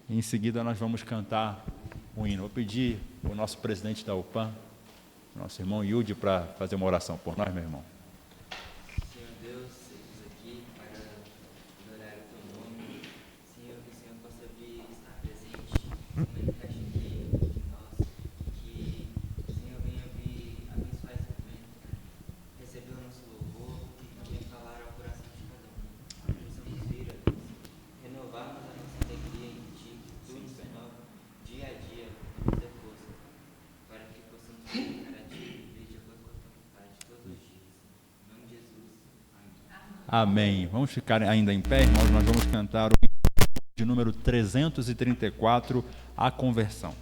Em seguida, nós vamos cantar um hino. Vou pedir o nosso presidente da UPAM, nosso irmão Yudi, para fazer uma oração por nós, meu irmão. Senhor Deus, estamos aqui para adorar o teu nome. Senhor, que o Senhor possa vir estar presente, se manifeste aqui entre nós, que o Senhor venha vir abençoar esse momento, receber o nosso louvor e também falar ao coração de cada um. Que possamos vir a Deus, renovarmos a nossa alegria em Ti, que Tu nos renova dia a dia, nos dê força, para que possamos dedicar a Ti e viver de acordo com a Tua vontade todos os dias. Em nome de Jesus. Amém. Amém. Vamos ficar ainda em pé, irmãos. Nós vamos cantar o hino de número 334, A Conversão.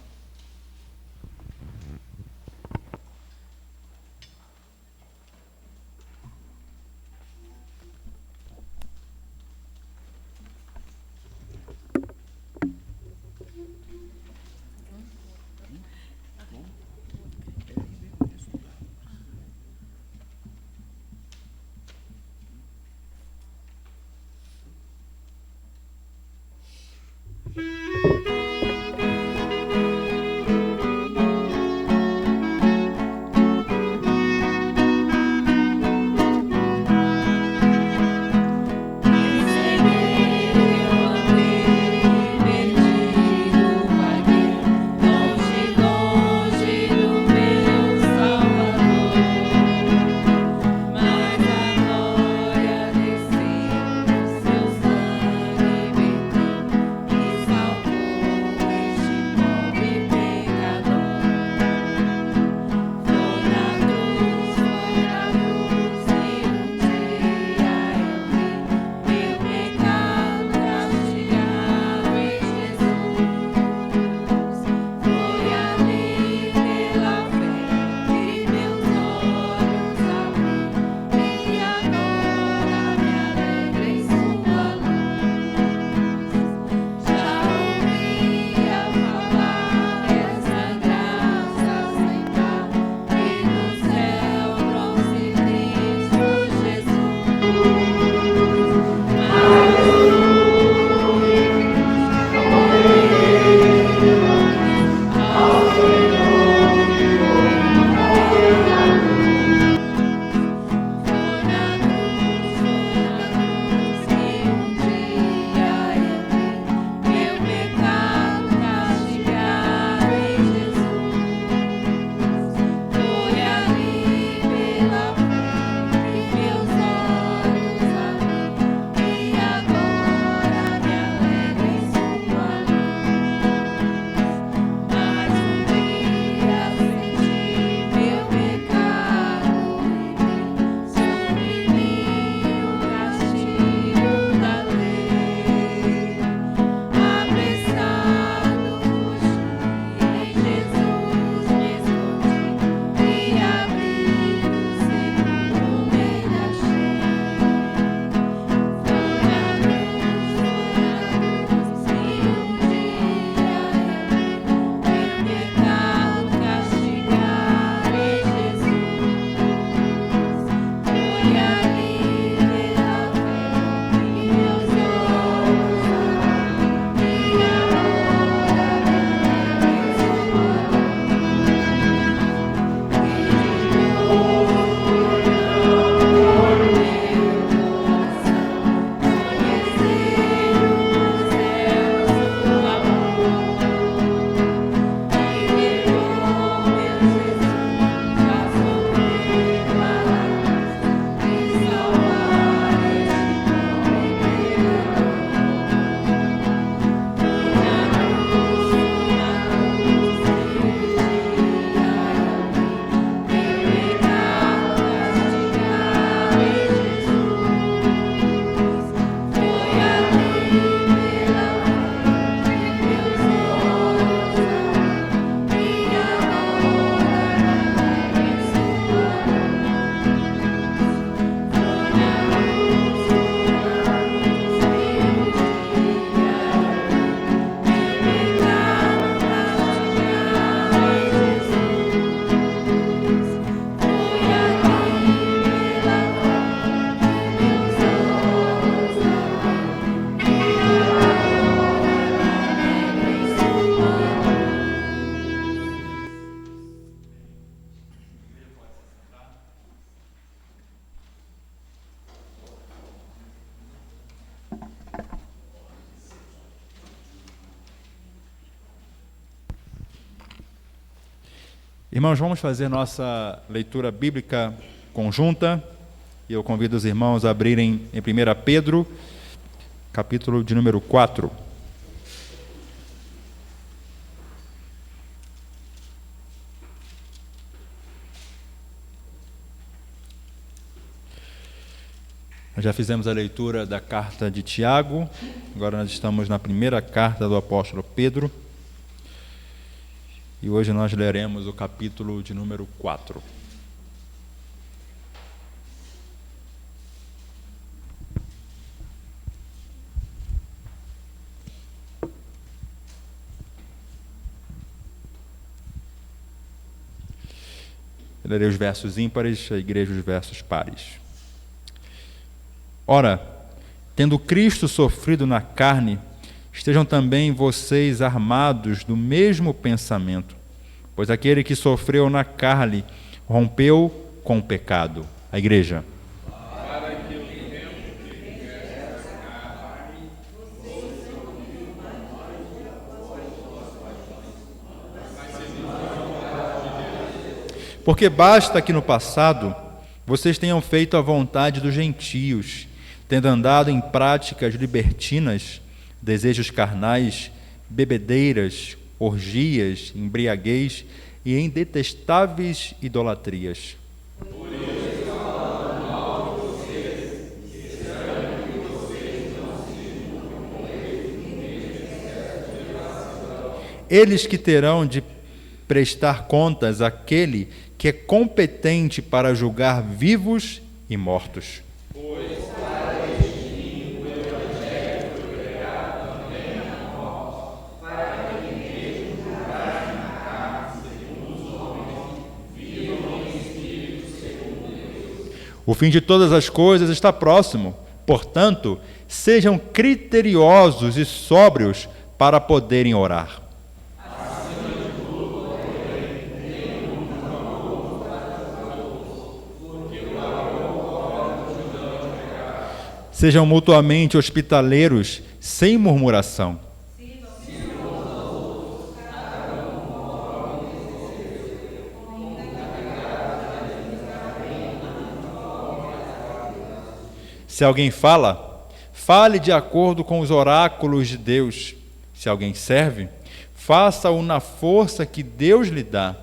Salva Irmãos, vamos fazer nossa leitura bíblica conjunta. E eu convido os irmãos a abrirem em 1 Pedro, capítulo de número 4. Nós já fizemos a leitura da carta de Tiago, agora nós estamos na primeira carta do apóstolo Pedro. E hoje nós leremos o capítulo de número 4. Eu lerei os versos ímpares, a igreja os versos pares. Ora, tendo Cristo sofrido na carne, estejam também vocês armados do mesmo pensamento, pois aquele que sofreu na carne rompeu com o pecado. A igreja. Porque basta que no passado vocês tenham feito a vontade dos gentios, tendo andado em práticas libertinas, desejos carnais, bebedeiras, orgias, embriaguez e em detestáveis idolatrias. Eles que terão de prestar contas àquele que é competente para julgar vivos e mortos. O fim de todas as coisas está próximo. Portanto, sejam criteriosos e sóbrios para poderem orar. Sejam mutuamente hospitaleiros, sem murmuração. Se alguém fala, fale de acordo com os oráculos de Deus. Se alguém serve, faça-o na força que Deus lhe dá,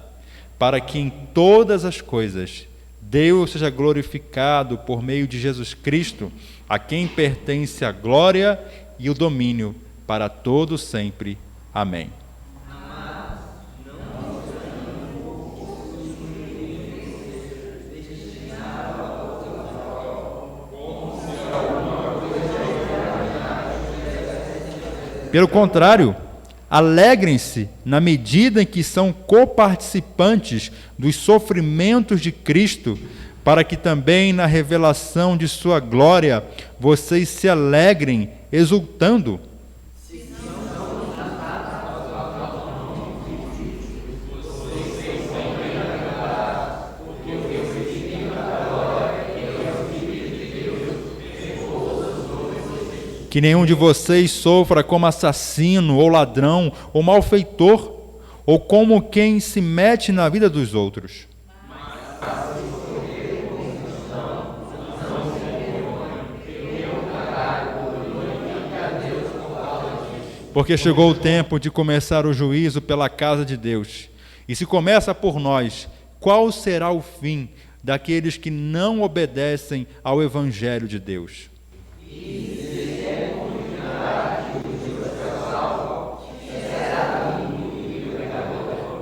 para que em todas as coisas Deus seja glorificado por meio de Jesus Cristo, a quem pertence a glória e o domínio para todo sempre. Amém. Pelo contrário, alegrem-se na medida em que são coparticipantes dos sofrimentos de Cristo, para que também na revelação de sua glória vocês se alegrem, exultando. Que nenhum de vocês sofra como assassino, ou ladrão, ou malfeitor, ou como quem se mete na vida dos outros. Porque chegou o tempo de começar o juízo pela casa de Deus. E se começa por nós, qual será o fim daqueles que não obedecem ao Evangelho de Deus?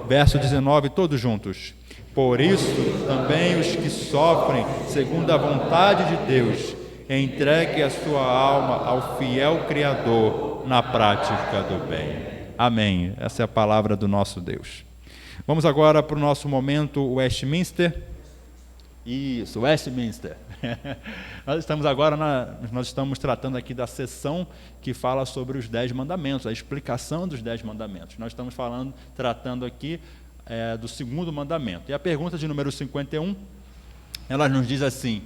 Verso 19, todos juntos. Por isso, também os que sofrem segundo a vontade de Deus, entregue a sua alma ao fiel Criador na prática do bem. Amém. Essa é a palavra do nosso Deus. Vamos agora para o nosso momento Westminster. Isso, Westminster. Nós estamos tratando aqui da sessão que fala sobre os 10 mandamentos, a explicação dos 10 mandamentos. Nós estamos tratando aqui do segundo mandamento. E a pergunta de número 51, ela nos diz assim: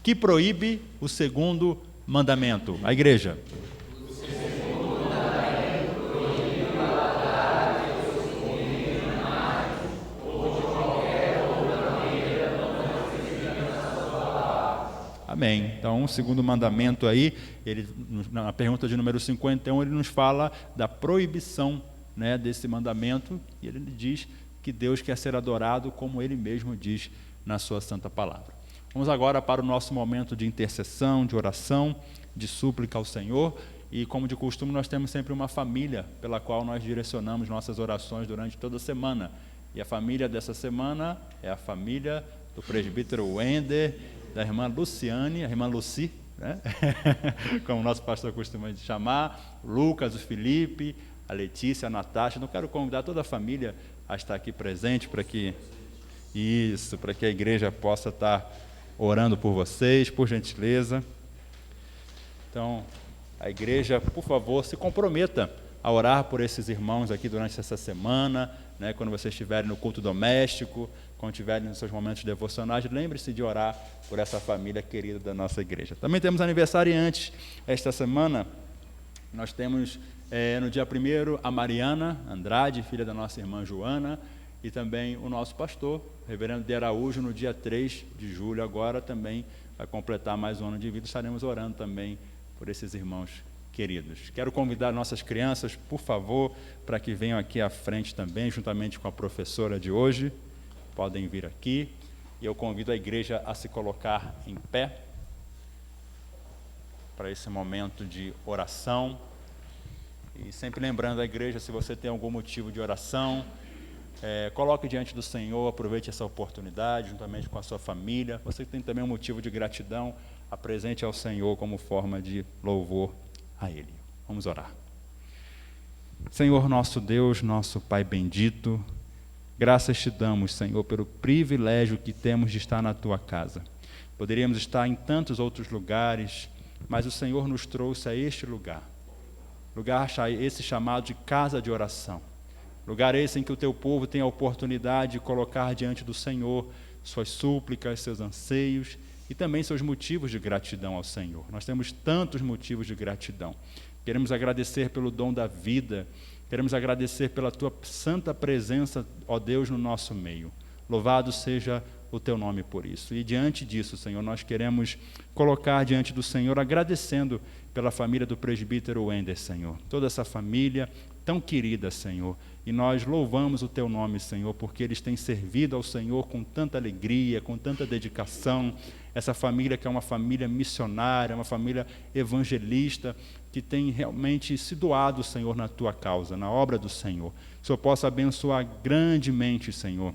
que proíbe o segundo mandamento? A igreja. Amém. Então, o segundo mandamento aí, ele, na pergunta de número 51, ele nos fala da proibição, né, desse mandamento, e ele diz que Deus quer ser adorado como Ele mesmo diz na sua santa palavra. Vamos agora para o nosso momento de intercessão, de oração, de súplica ao Senhor, e como de costume nós temos sempre uma família pela qual nós direcionamos nossas orações durante toda a semana, e a família dessa semana é a família do presbítero Wender, da irmã Luciane, a irmã Luci, né? Como o nosso pastor costuma chamar, Lucas, o Felipe, a Letícia, a Natasha. Não quero convidar toda a família a estar aqui presente para que a igreja possa estar orando por vocês, por gentileza. Então, a igreja, por favor, se comprometa a orar por esses irmãos aqui durante essa semana, né, quando vocês estiverem no culto doméstico, quando estiverem nos seus momentos devocionais, lembre-se de orar por essa família querida da nossa igreja. Também temos aniversariantes esta semana. Nós temos no dia 1º a Mariana Andrade, filha da nossa irmã Joana, e também o nosso pastor, o reverendo de Araújo, no dia 3 de julho, agora também vai completar mais um ano de vida. Estaremos orando também por esses irmãos queridos. Quero convidar nossas crianças, por favor, para que venham aqui à frente também, juntamente com a professora de hoje. Podem vir aqui, e eu convido a igreja a se colocar em pé para esse momento de oração. E sempre lembrando a igreja, se você tem algum motivo de oração, coloque diante do Senhor, aproveite essa oportunidade, juntamente com a sua família. Você tem também um motivo de gratidão, apresente ao Senhor como forma de louvor a Ele. Vamos orar. Senhor nosso Deus, nosso Pai bendito, graças te damos, Senhor, pelo privilégio que temos de estar na Tua casa. Poderíamos estar em tantos outros lugares, mas o Senhor nos trouxe a este lugar esse chamado de casa de oração, lugar esse em que o Teu povo tem a oportunidade de colocar diante do Senhor suas súplicas, seus anseios e também seus motivos de gratidão ao Senhor. Nós temos tantos motivos de gratidão. Queremos agradecer pelo dom da vida, queremos agradecer pela Tua santa presença, ó Deus, no nosso meio. Louvado seja o Teu nome por isso. E diante disso, Senhor, nós queremos colocar diante do Senhor, agradecendo pela família do presbítero Wender, Senhor. Toda essa família tão querida, Senhor. E nós louvamos o Teu nome, Senhor, porque eles têm servido ao Senhor com tanta alegria, com tanta dedicação. Essa família que é uma família missionária, uma família evangelista, que tem realmente se doado, Senhor, na Tua causa, na obra do Senhor. Que o Senhor possa abençoar grandemente, Senhor,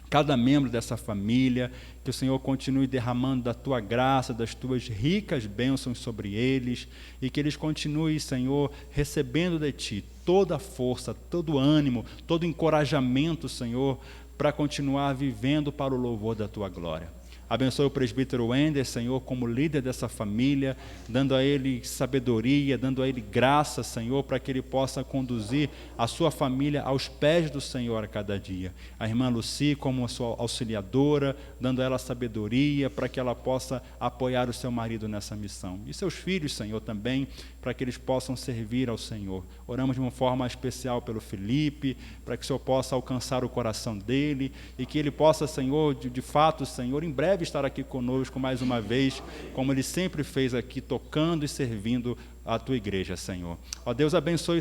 cada membro dessa família, que o Senhor continue derramando da Tua graça, das Tuas ricas bênçãos sobre eles, e que eles continuem, Senhor, recebendo de Ti toda a força, todo o ânimo, todo o encorajamento, Senhor, para continuar vivendo para o louvor da Tua glória. Abençoe o presbítero Wender, Senhor, como líder dessa família, dando a ele sabedoria, dando a ele graça, Senhor, para que ele possa conduzir a sua família aos pés do Senhor a cada dia. A irmã Luci, como a sua auxiliadora, dando a ela sabedoria para que ela possa apoiar o seu marido nessa missão. E seus filhos, Senhor, também, para que eles possam servir ao Senhor. Oramos de uma forma especial pelo Felipe, para que o Senhor possa alcançar o coração dele e que ele possa, Senhor, de fato, Senhor, em breve estar aqui conosco mais uma vez, como ele sempre fez aqui, tocando e servindo a Tua igreja, Senhor. Ó Deus, abençoe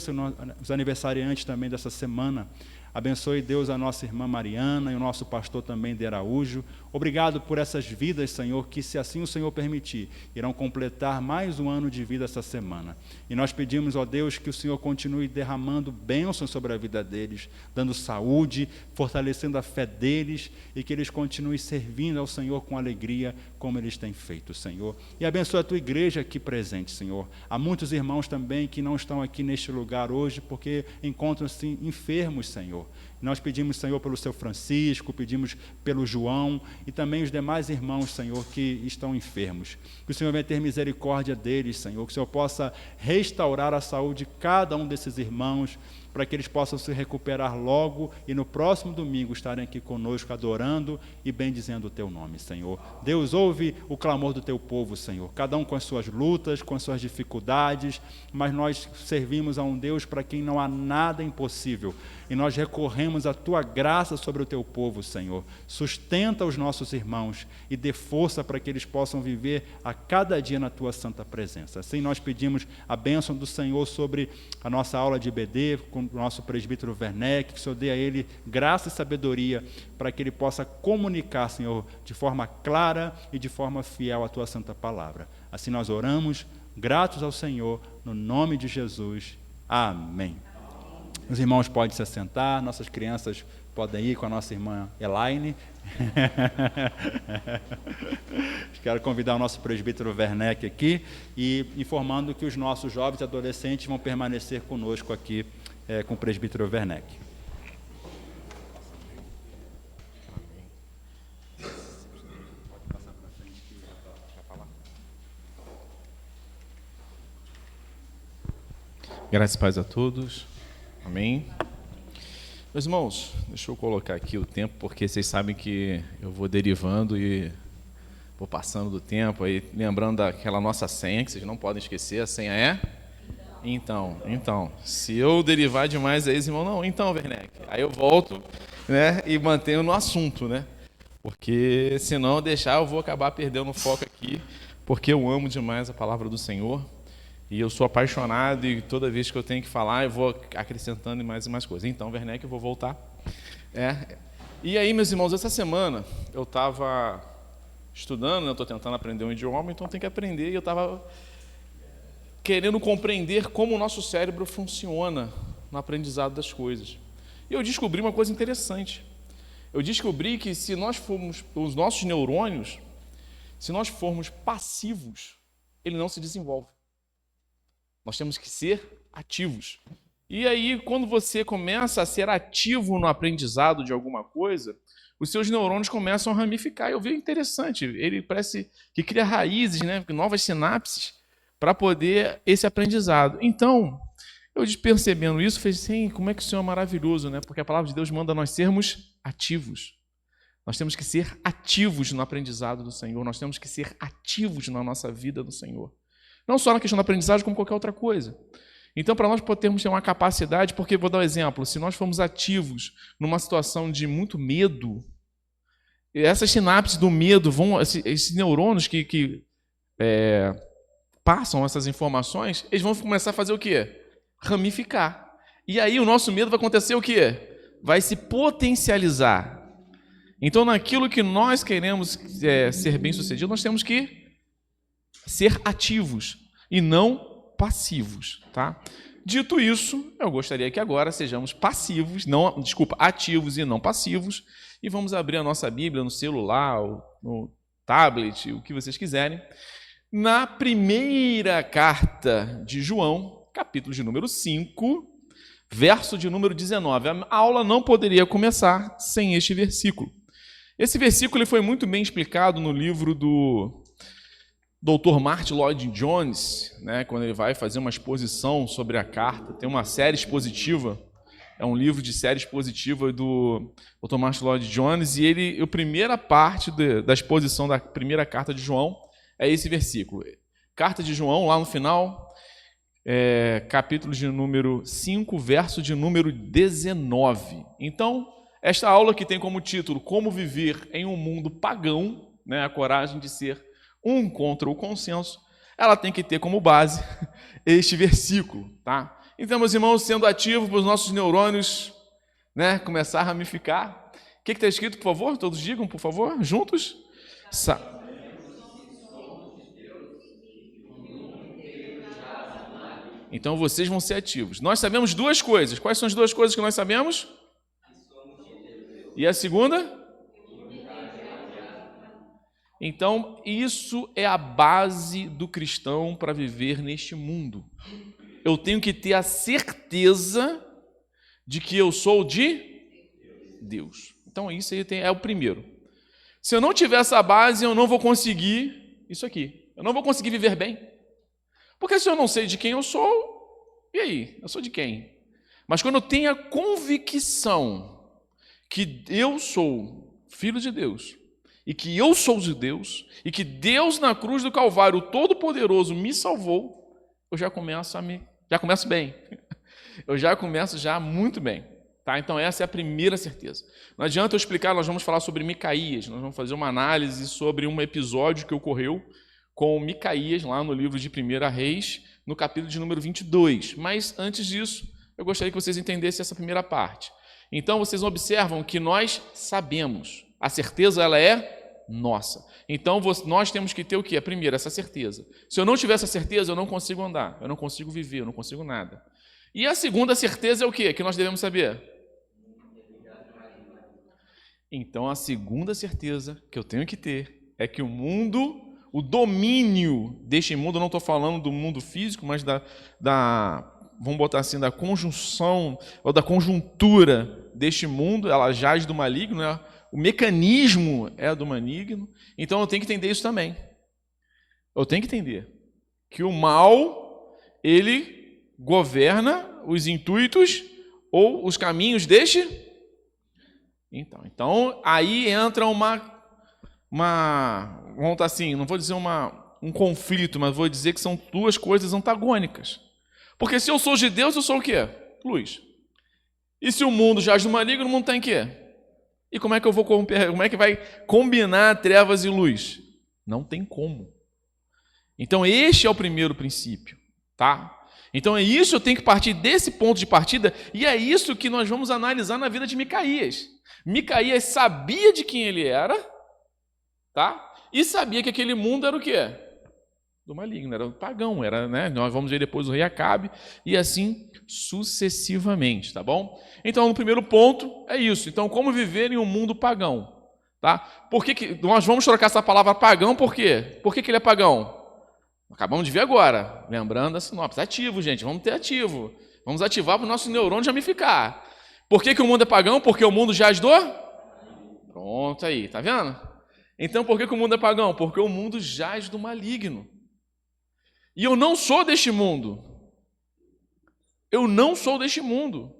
os aniversariantes também dessa semana. Abençoe, Deus, a nossa irmã Mariana e o nosso pastor também de Araújo. Obrigado por essas vidas, Senhor, que, se assim o Senhor permitir, irão completar mais um ano de vida essa semana. E nós pedimos, ó Deus, que o Senhor continue derramando bênçãos sobre a vida deles, dando saúde, fortalecendo a fé deles e que eles continuem servindo ao Senhor com alegria, como eles têm feito, Senhor. E abençoe a Tua igreja aqui presente, Senhor. Há muitos irmãos também que não estão aqui neste lugar hoje porque encontram-se enfermos, Senhor. Nós pedimos, Senhor, pelo seu Francisco, pedimos pelo João e também os demais irmãos, Senhor, que estão enfermos. Que o Senhor venha ter misericórdia deles, Senhor, que o Senhor possa restaurar a saúde de cada um desses irmãos, para que eles possam se recuperar logo e no próximo domingo estarem aqui conosco adorando e bendizendo o Teu nome, Senhor. Deus, ouve o clamor do Teu povo, Senhor, cada um com as suas lutas, com as suas dificuldades, mas nós servimos a um Deus para quem não há nada impossível, e nós reconhecemos recorremos à Tua graça sobre o Teu povo, Senhor. Sustenta os nossos irmãos e dê força para que eles possam viver a cada dia na Tua santa presença. Assim nós pedimos a bênção do Senhor sobre a nossa aula de IBD, com o nosso presbítero Werneck, que o Senhor dê a ele graça e sabedoria para que ele possa comunicar, Senhor, de forma clara e de forma fiel a Tua santa palavra. Assim nós oramos, gratos ao Senhor, no nome de Jesus. Amém. Os irmãos podem se assentar, nossas crianças podem ir com a nossa irmã Elaine. Quero convidar o nosso presbítero Werneck aqui e informando que os nossos jovens e adolescentes vão permanecer conosco aqui com o presbítero Werneck. Graças e paz a todos. Amém. Meus irmãos, deixa eu colocar aqui o tempo, porque vocês sabem que eu vou derivando e vou passando do tempo. Aí, lembrando daquela nossa senha, que vocês não podem esquecer, a senha é? Então. Se eu derivar demais aí, irmão, não, então, Werneck. Aí eu volto, né, e mantenho no assunto, né? Porque senão deixar, eu vou acabar perdendo o foco aqui, porque eu amo demais a palavra do Senhor. E eu sou apaixonado e toda vez que eu tenho que falar, eu vou acrescentando mais e mais coisas. Então, Werneck, eu vou voltar. E aí, meus irmãos, essa semana eu estava estudando, eu estou tentando aprender um idioma, então tem que aprender. E eu estava querendo compreender como o nosso cérebro funciona no aprendizado das coisas. E eu descobri uma coisa interessante. Eu descobri que se nós formos, os nossos neurônios, se nós formos passivos, ele não se desenvolve. Nós temos que ser ativos. E aí, quando você começa a ser ativo no aprendizado de alguma coisa, os seus neurônios começam a ramificar. Eu vi interessante, ele parece que cria raízes, né, novas sinapses, para poder esse aprendizado. Então, eu percebendo isso, falei assim, como é que o Senhor é maravilhoso, né? Porque a palavra de Deus manda nós sermos ativos. Nós temos que ser ativos no aprendizado do Senhor, nós temos que ser ativos na nossa vida do Senhor. Não só na questão da aprendizagem, como qualquer outra coisa. Então, para nós podermos ter uma capacidade, porque, vou dar um exemplo, se nós formos ativos numa situação de muito medo, essas sinapses do medo, esses neurônios que passam essas informações, eles vão começar a fazer o quê? Ramificar. E aí o nosso medo vai acontecer o quê? Vai se potencializar. Então, naquilo que nós queremos ser bem-sucedidos, nós temos que ser ativos e não passivos, tá? Dito isso, eu gostaria que agora sejamos ativos e não passivos, e vamos abrir a nossa Bíblia no celular, no tablet, o que vocês quiserem, na primeira carta de João, capítulo de número 5, verso de número 19. A aula não poderia começar sem este versículo. Esse versículo ele foi muito bem explicado no livro do Dr. Martyn Lloyd-Jones, né, quando ele vai fazer uma exposição sobre a carta, tem uma série expositiva, é um livro de série expositiva do Dr. Martyn Lloyd-Jones, e a primeira parte da exposição da primeira carta de João é esse versículo. Carta de João, lá no final, capítulo de número 5, verso de número 19. Então, esta aula que tem como título Como Viver em um Mundo Pagão, né, a coragem de ser um contra o consenso, ela tem que ter como base este versículo, tá? Então, meus irmãos, sendo ativo para os nossos neurônios, né, começar a ramificar. O que está escrito, por favor? Todos digam, por favor, juntos. Então, vocês vão ser ativos. Nós sabemos duas coisas. Quais são as duas coisas que nós sabemos? E a segunda? Então, isso é a base do cristão para viver neste mundo. Eu tenho que ter a certeza de que eu sou de Deus. Então, isso aí é o primeiro. Se eu não tiver essa base, eu não vou conseguir isso aqui. Eu não vou conseguir viver bem. Porque se eu não sei de quem eu sou, e aí? Eu sou de quem? Mas quando eu tenho a convicção que eu sou filho de Deus, e que eu sou de Deus, e que Deus na cruz do Calvário, o Todo-Poderoso, me salvou, eu já começo bem. Eu já começo muito bem. Tá? Então essa é a primeira certeza. Não adianta eu explicar, nós vamos falar sobre Micaías, nós vamos fazer uma análise sobre um episódio que ocorreu com Micaías, lá no livro de 1 Reis, no capítulo de número 22. Mas antes disso, eu gostaria que vocês entendessem essa primeira parte. Então vocês observam que nós sabemos, a certeza ela é nossa. Então nós temos que ter o quê? Primeiro, essa certeza. Se eu não tiver essa certeza, eu não consigo andar, eu não consigo viver, eu não consigo nada. E a segunda certeza é o quê? Que nós devemos saber? Então, a segunda certeza que eu tenho que ter é que o mundo, o domínio deste mundo, eu não estou falando do mundo físico, mas vamos botar assim, da conjunção ou da conjuntura deste mundo, ela jaz do maligno, né? O mecanismo é do maligno, então eu tenho que entender isso também. Eu tenho que entender que o mal, ele governa os intuitos ou os caminhos deste. Então aí entra vamos estar assim, não vou dizer um conflito, mas vou dizer que são duas coisas antagônicas. Porque se eu sou de Deus, eu sou o quê? Luz. E se o mundo jaz no maligno, o mundo está em quê? E como é que como é que vai combinar trevas e luz? Não tem como. Então este é o primeiro princípio, tá? Então é isso, eu tenho que partir desse ponto de partida, e é isso que nós vamos analisar na vida de Micaías. Micaías sabia de quem ele era, tá? E sabia que aquele mundo era o quê? Do maligno, era o pagão, era, né? Nós vamos ver depois o rei Acabe, e assim sucessivamente, tá bom? Então, no primeiro ponto, é isso. Então, como viver em um mundo pagão, tá? Por que nós vamos trocar essa palavra pagão, por quê? Por que ele é pagão? Acabamos de ver agora, lembrando a sinopse. Ativo, gente, vamos ter ativo. Vamos ativar para o nosso neurônio ramificar. Por que o mundo é pagão? Porque o mundo jaz do... Pronto aí, tá vendo? Então, por que o mundo é pagão? Porque o mundo jaz do maligno. E eu não sou deste mundo. Eu não sou deste mundo.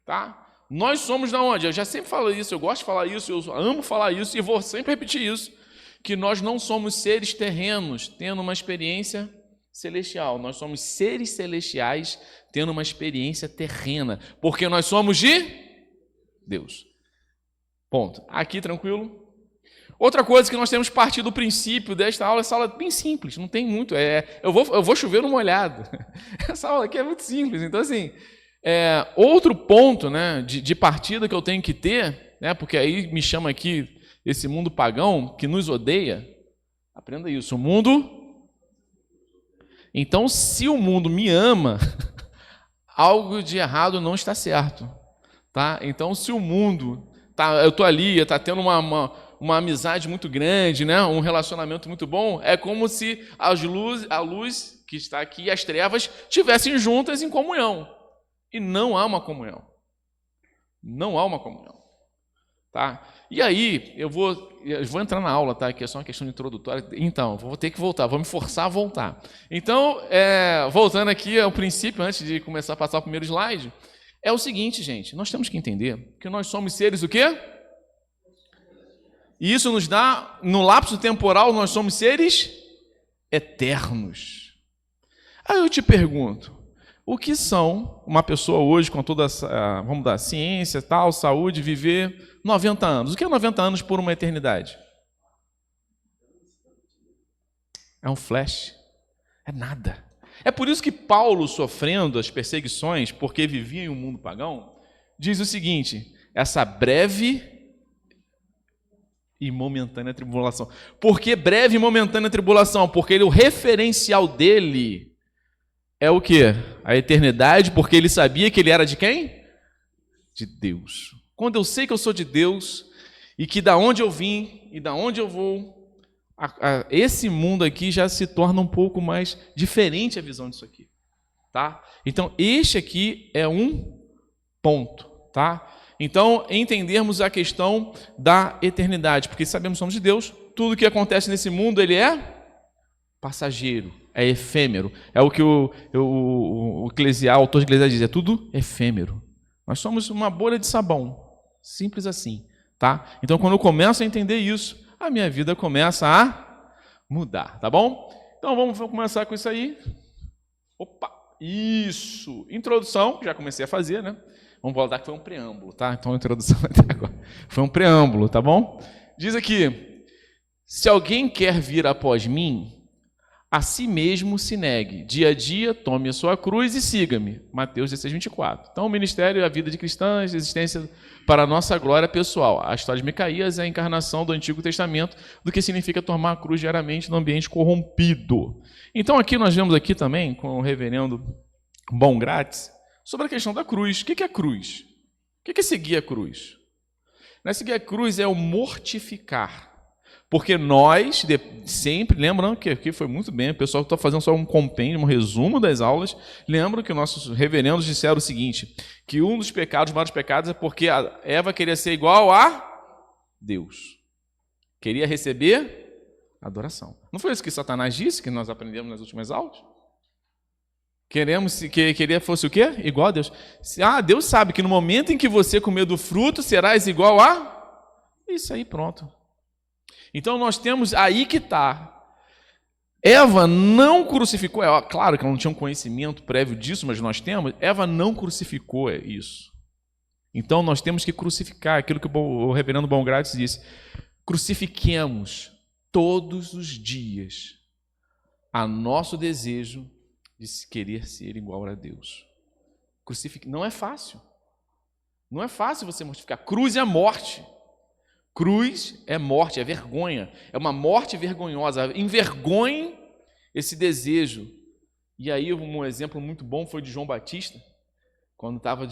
Tá? Nós somos da onde? Eu já sempre falo isso, eu gosto de falar isso, eu amo falar isso e vou sempre repetir isso. Que nós não somos seres terrenos tendo uma experiência celestial. Nós somos seres celestiais tendo uma experiência terrena. Porque nós somos de Deus. Ponto. Aqui, tranquilo? Outra coisa que nós temos partir do princípio desta aula, essa aula é bem simples, não tem muito. Eu vou chover no molhado. Essa aula aqui é muito simples. Então, assim, outro ponto, né, de partida que eu tenho que ter, né, porque aí me chama aqui esse mundo pagão que nos odeia, aprenda isso, o mundo... Então, se o mundo me ama, algo de errado não está certo, tá? Então, se o mundo, eu estou ali, está tendo uma amizade muito grande, né? Um relacionamento muito bom, é como se a luz que está aqui e as trevas estivessem juntas em comunhão. E não há uma comunhão. Não há uma comunhão. Tá? E aí, eu vou entrar na aula, tá? Que é só uma questão introdutória. Então, vou ter que voltar, vou me forçar a voltar. Então, voltando aqui ao princípio, antes de começar a passar o primeiro slide, é o seguinte, gente, nós temos que entender que nós somos seres o quê? E isso nos dá, no lapso temporal, nós somos seres eternos. Aí eu te pergunto, o que são uma pessoa hoje com toda essa, vamos dar, ciência, tal, saúde, viver 90 anos? O que é 90 anos por uma eternidade? É um flash. É nada. É por isso que Paulo, sofrendo as perseguições, porque vivia em um mundo pagão, diz o seguinte, essa breve e momentânea tribulação. Por que breve e momentânea tribulação? Porque o referencial dele é o quê? A eternidade, porque ele sabia que ele era de quem? De Deus. Quando eu sei que eu sou de Deus e que da onde eu vim e da onde eu vou, esse mundo aqui já se torna um pouco mais diferente a visão disso aqui, tá? Então, este aqui é um ponto, tá? Então, entendermos a questão da eternidade, porque sabemos que somos de Deus, tudo que acontece nesse mundo, ele é passageiro, é efêmero. É o que o autor de Eclesiastes diz, é tudo efêmero. Nós somos uma bolha de sabão, simples assim, tá? Então, quando eu começo a entender isso, a minha vida começa a mudar, tá bom? Então, vamos começar com isso aí. Opa! Isso. Introdução, já comecei a fazer, né? Vamos voltar que foi um preâmbulo, tá? Então a introdução até agora foi um preâmbulo, tá bom? Diz aqui: se alguém quer vir após mim, a si mesmo se negue. Dia a dia, tome a sua cruz e siga-me. Mateus 16:24. Então, o ministério é a vida de cristãs, a existência para a nossa glória pessoal. A história de Micaías é a encarnação do Antigo Testamento do que significa tomar a cruz diariamente no ambiente corrompido. Então, aqui nós vemos aqui também, com o reverendo Bom Grátis, sobre a questão da cruz. O que é a cruz? O que é seguir a cruz? Não é seguir a cruz, é o mortificar. Porque nós, sempre, lembrando que aqui foi muito bem, o pessoal que está fazendo só um compêndio, um resumo das aulas, lembram que nossos reverendos disseram o seguinte, que um dos pecados, os maiores pecados, é porque a Eva queria ser igual a Deus. Queria receber adoração. Não foi isso que Satanás disse, que nós aprendemos nas últimas aulas? Queria fosse o quê? Igual a Deus. Deus sabe que no momento em que você comer do fruto, serás igual a... Isso aí, pronto. Então nós temos aí que está. Eva não crucificou, claro que ela não tinha um conhecimento prévio disso, mas nós temos. Eva não crucificou isso. Então nós temos que crucificar aquilo que o reverendo Bom Grátis disse. Crucifiquemos todos os dias a nosso desejo de querer ser igual a Deus. Não é fácil. Não é fácil você mortificar. Cruz é a morte. Cruz é morte, é vergonha. É uma morte vergonhosa. Envergonhe esse desejo. E aí um exemplo muito bom foi de João Batista, quando estavam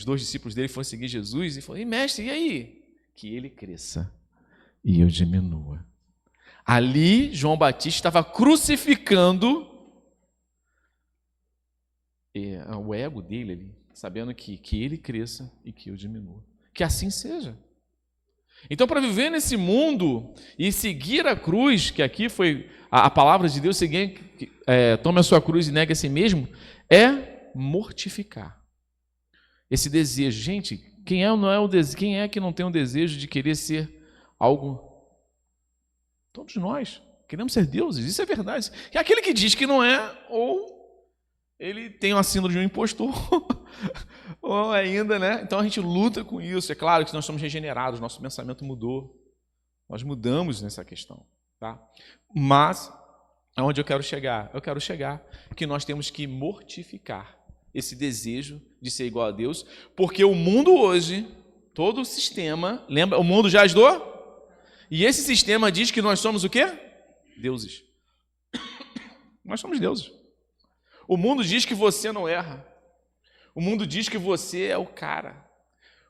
dois discípulos dele foram seguir Jesus, e falou: mestre, e aí? Que ele cresça e eu diminua. Ali, João Batista estava crucificando o ego dele ali, sabendo que ele cresça e que eu diminua. Que assim seja. Então, para viver nesse mundo e seguir a cruz, que aqui foi a palavra de Deus, tome a sua cruz e negue a si mesmo, é mortificar esse desejo. Gente, quem é que não tem um desejo de querer ser algo? Todos nós queremos ser deuses, isso é verdade. E aquele que diz que não é, ou ele tem uma síndrome de um impostor, ou ainda, né? Então a gente luta com isso. É claro que nós somos regenerados, nosso pensamento mudou, nós mudamos nessa questão, tá? Mas aonde eu quero chegar? Eu quero chegar que nós temos que mortificar esse desejo de ser igual a Deus, porque o mundo hoje, todo o sistema, lembra? O mundo já ajudou? E esse sistema diz que nós somos o quê? Deuses. Nós somos deuses. O mundo diz que você não erra. O mundo diz que você é o cara.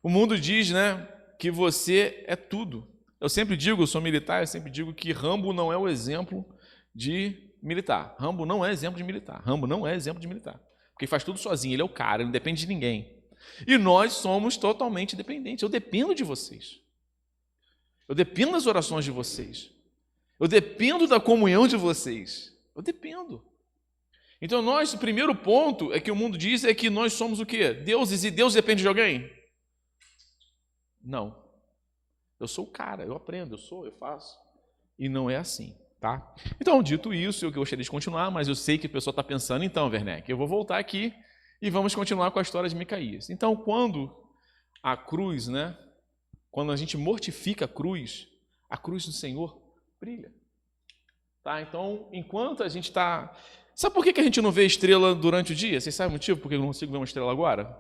O mundo diz, né, que você é tudo. Eu sempre digo, eu sou militar, eu sempre digo que Rambo não é o exemplo de militar. Rambo não é exemplo de militar. Rambo não é exemplo de militar. Porque ele faz tudo sozinho, ele é o cara, ele não depende de ninguém. E nós somos totalmente dependentes. Eu dependo de vocês. Eu dependo das orações de vocês. Eu dependo da comunhão de vocês. Eu dependo. Então, o primeiro ponto é que o mundo diz é que nós somos o quê? Deuses, e Deus depende de alguém? Não. Eu sou o cara, eu aprendo, eu faço. E não é assim, tá? Então, dito isso, eu gostaria de continuar, mas eu sei que o pessoal está pensando, então, Werneck, eu vou voltar aqui e vamos continuar com a história de Micaías. Então, quando a cruz, né? Quando a gente mortifica a cruz do Senhor brilha. Tá? Então, enquanto a gente está... Sabe por que a gente não vê estrela durante o dia? Vocês sabem o motivo por que eu não consigo ver uma estrela agora?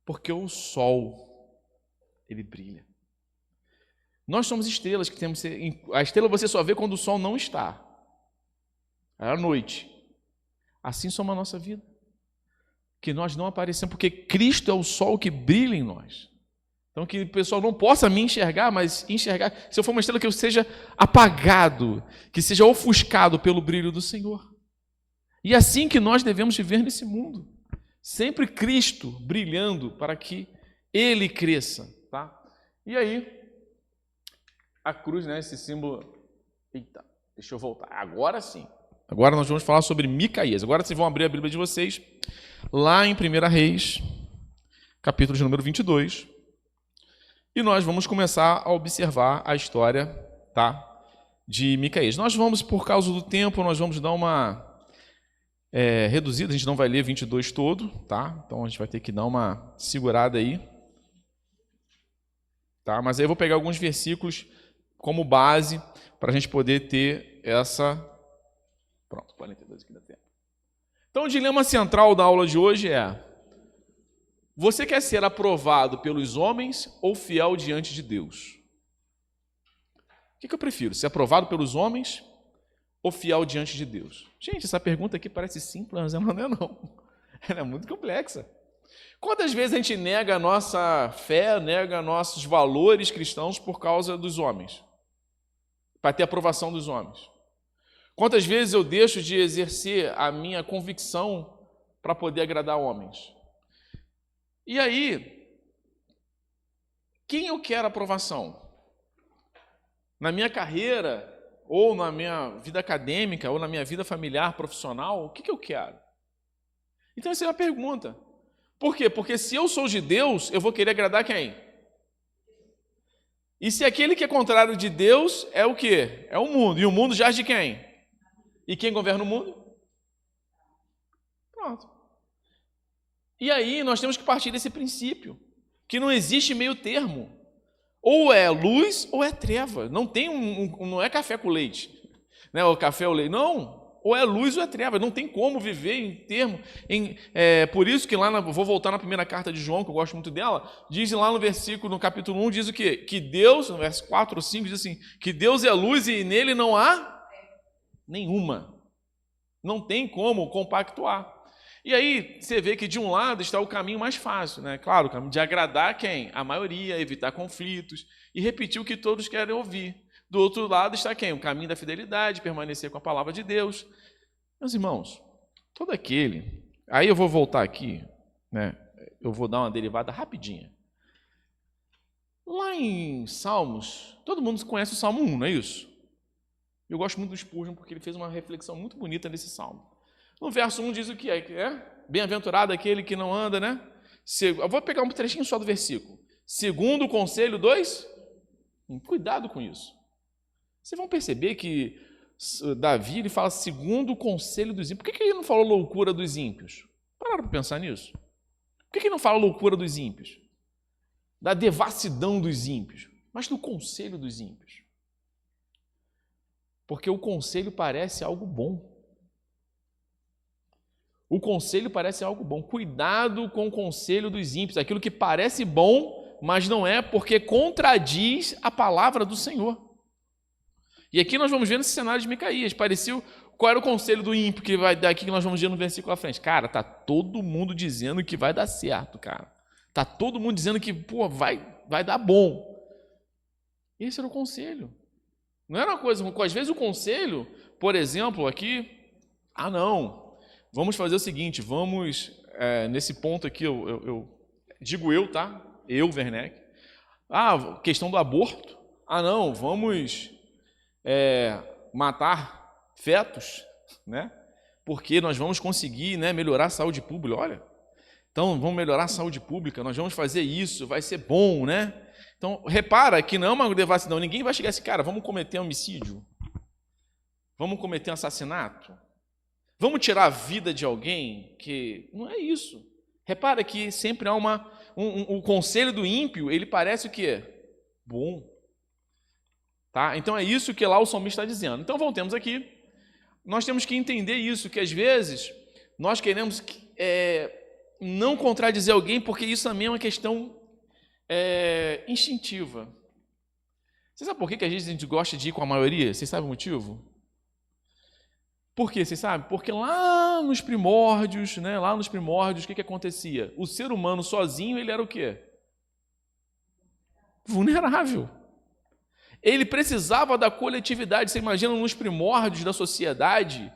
Porque o sol, ele brilha. Nós somos estrelas que temos... A estrela você só vê quando o sol não está. É à noite. Assim somos a nossa vida. Que nós não aparecemos, porque Cristo é o sol que brilha em nós. Então, que o pessoal não possa me enxergar, mas enxergar, se eu for uma estrela, que eu seja apagado, que seja ofuscado pelo brilho do Senhor. E assim que nós devemos viver nesse mundo. Sempre Cristo brilhando para que Ele cresça. Tá? E aí, a cruz, né, esse símbolo... Eita, deixa eu voltar. Agora sim. Agora nós vamos falar sobre Micaías. Agora vocês vão abrir a Bíblia de vocês, lá em 1 Reis, capítulo de número 22. E nós vamos começar a observar a história, tá, de Micaías. Nós vamos, por causa do tempo, nós vamos dar uma reduzida, a gente não vai ler 22 todo, tá? Então a gente vai ter que dar uma segurada aí. Tá? Mas aí eu vou pegar alguns versículos como base para a gente poder ter essa... Pronto, 42 aqui dá tempo. Então o dilema central da aula de hoje é: você quer ser aprovado pelos homens ou fiel diante de Deus? O que eu prefiro, ser aprovado pelos homens ou fiel diante de Deus? Gente, essa pergunta aqui parece simples, mas ela não é não. Ela é muito complexa. Quantas vezes a gente nega a nossa fé, nega nossos valores cristãos por causa dos homens? Para ter aprovação dos homens. Quantas vezes eu deixo de exercer a minha convicção para poder agradar homens? E aí, quem eu quero aprovação? Na minha carreira, ou na minha vida acadêmica, ou na minha vida familiar, profissional, o que eu quero? Então essa é a pergunta. Por quê? Porque se eu sou de Deus, eu vou querer agradar quem? E se aquele que é contrário de Deus é o quê? É o mundo. E o mundo jaz de quem? E quem governa o mundo? Pronto. E aí nós temos que partir desse princípio, que não existe meio termo. Ou é luz ou é treva. Não tem não é café com leite, né? Ou café ou leite. Não. Ou é luz ou é treva. Não tem como viver em termo. Por isso que vou voltar na primeira carta de João, que eu gosto muito dela, diz lá no versículo, no capítulo 1, diz o quê? Que Deus, no verso 4 ou 5, diz assim, que Deus é luz e nele não há nenhuma. Não tem como compactuar. E aí você vê que de um lado está o caminho mais fácil, né? Claro, o caminho de agradar quem? A maioria, evitar conflitos e repetir o que todos querem ouvir. Do outro lado está quem? O caminho da fidelidade, permanecer com a palavra de Deus. Meus irmãos, todo aquele... Aí eu vou voltar aqui, né? Eu vou dar uma derivada rapidinha. Lá em Salmos, todo mundo conhece o Salmo 1, não é isso? Eu gosto muito do Spurgeon porque ele fez uma reflexão muito bonita nesse Salmo. No verso 1 diz o que é? Bem-aventurado aquele que não anda, né? Eu vou pegar um trechinho só do versículo. Segundo o conselho 2, cuidado com isso. Vocês vão perceber que Davi ele fala segundo o conselho dos ímpios. Por que ele não falou loucura dos ímpios? Pararam para pensar nisso? Por que ele não fala loucura dos ímpios? Da devassidão dos ímpios, mas do conselho dos ímpios. Porque o conselho parece algo bom. O conselho parece algo bom. Cuidado com o conselho dos ímpios. Aquilo que parece bom, mas não é, porque contradiz a palavra do Senhor. E aqui nós vamos ver nesse cenário de Micaías. Qual era o conselho do ímpio que vai dar aqui que nós vamos ver no versículo à frente? Cara, tá todo mundo dizendo que vai dar certo, cara. Tá todo mundo dizendo que, vai dar bom. Esse era o conselho. Não era uma coisa... Às vezes o conselho, por exemplo, aqui... não... Vamos fazer o seguinte, nesse ponto aqui, digo eu, tá? Eu, Werneck. Questão do aborto. Não, vamos matar fetos, né? Porque nós vamos conseguir, né, melhorar a saúde pública. Olha, então vamos melhorar a saúde pública, nós vamos fazer isso, vai ser bom, né? Então, repara que não é uma devassidão, ninguém vai chegar assim, cara, vamos cometer homicídio? Vamos cometer um assassinato? Vamos tirar a vida de alguém? Que não é isso. Repara que sempre há o conselho do ímpio, ele parece o quê? Bom. Tá? Então é isso que lá o salmista está dizendo. Então voltemos aqui. Nós temos que entender isso, que às vezes nós queremos não contradizer alguém, porque isso também é uma questão instintiva. Você sabe por que às vezes a gente gosta de ir com a maioria? Vocês sabem o motivo? Por quê? Vocês sabem? Porque lá nos primórdios, né? O que acontecia? O ser humano sozinho, ele era o quê? Vulnerável. Ele precisava da coletividade. Você imagina nos primórdios da sociedade,